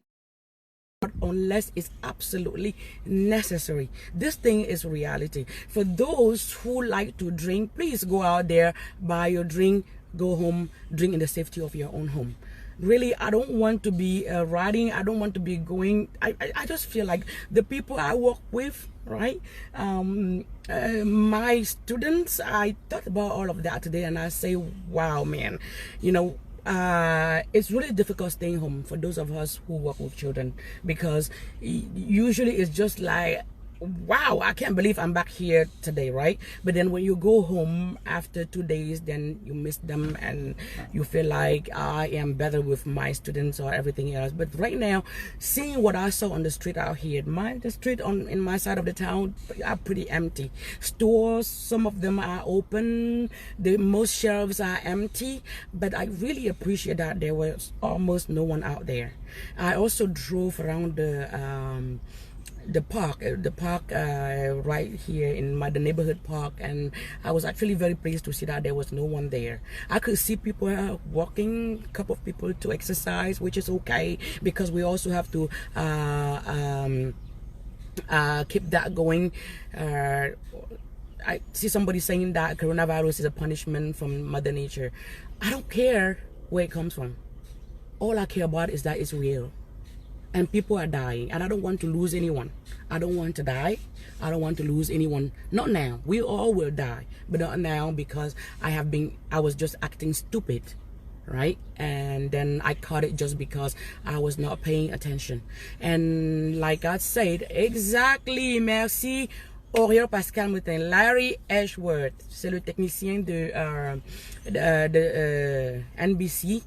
unless it's absolutely necessary. This thing is reality. For those who like to drink, please go out there, buy your drink, go home, drink in the safety of your own home. Really, I don't want to be riding. I don't want to be going. I just feel like the people I work with, right? My students, I thought about all of that today, and I say, wow, man, you know, it's really difficult staying home for those of us who work with children, because usually it's just like, wow, I can't believe I'm back here today, right? But then when you go home after 2 days, then you miss them and you feel like I am better with my students or everything else. But right now, seeing what I saw on the street out here, the street in my side of the town are pretty empty. Stores, some of them are open, most shelves are empty, but I really appreciate that there was almost no one out there. I also drove around the park right here in the neighborhood park, and I was actually very pleased to see that there was no one there. I could see people walking, a couple of people to exercise, which is okay, because we also have to keep that going. I see somebody saying that coronavirus is a punishment from Mother Nature. I don't care where it comes from. All I care about is that it's real. And people are dying, and I don't want to lose anyone. I don't want to die. I don't want to lose anyone. Not now. We all will die, but not now, because I was just acting stupid, right? And then I caught it just because I was not paying attention. And like I said, exactly, merci. Oriol Pascal Moutin, Larry Ashworth, c'est le technicien de NBC,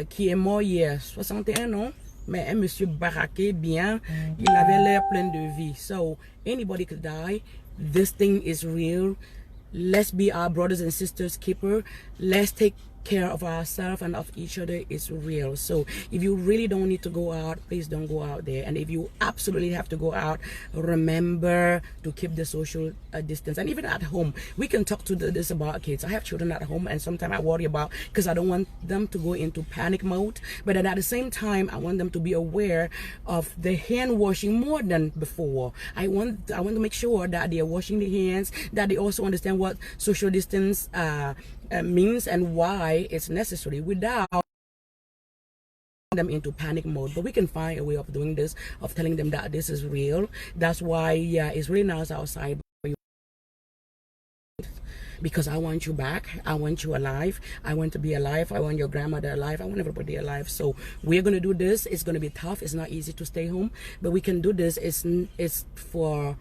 qui est mort hier, 61 ans. Mais un monsieur baraqué bien, il avait l'air plein de vie. So anybody could die. This thing is real. Let's be our brothers and sisters keeper. Let's take care of ourselves and of each other. Is real. So if you really don't need to go out, please don't go out there. And if you absolutely have to go out, remember to keep the social distance. And even at home, we can talk to this about kids. I have children at home, and sometimes I worry about, because I don't want them to go into panic mode, but then at the same time I want them to be aware of the hand washing more than before. I want to make sure that they are washing their hands, that they also understand what social distance means and why it's necessary, without them into panic mode. But we can find a way of doing this, of telling them that this is real. That's why, yeah, it's really nice outside, because I want you back. I want you alive. I want to be alive. I want your grandmother alive. I want everybody alive. So we're going to do this. It's going to be tough. It's not easy to stay home, but we can do this. It's for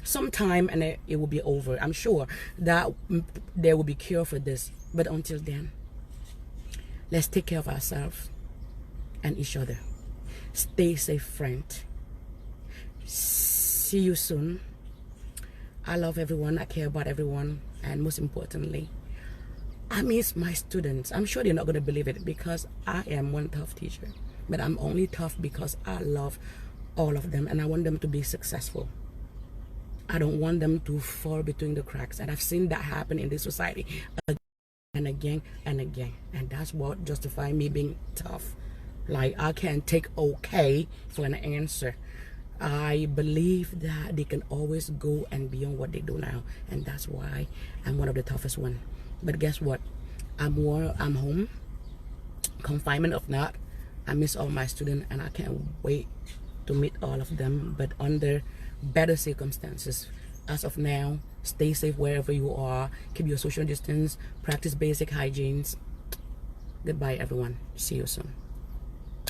some time, and it will be over. I'm sure that there will be cure for this, but until then, let's take care of ourselves and each other. Stay safe, friend. See you soon. I love everyone. I care about everyone, and most importantly, I miss my students. I'm sure they're not going to believe it, because I am one tough teacher, but I'm only tough because I love all of them, and I want them to be successful. I don't want them to fall between the cracks. And I've seen that happen in this society again and again and again. And that's what justifies me being tough. Like, I can't take okay for an answer. I believe that they can always go and beyond what they do now. And that's why I'm one of the toughest ones. But guess what? I'm home. Confinement of not. I miss all my students, and I can't wait to meet all of them, but under better circumstances. As of now, Stay safe wherever you are. Keep your social distance. Practice basic hygienes. Goodbye, everyone. See you soon.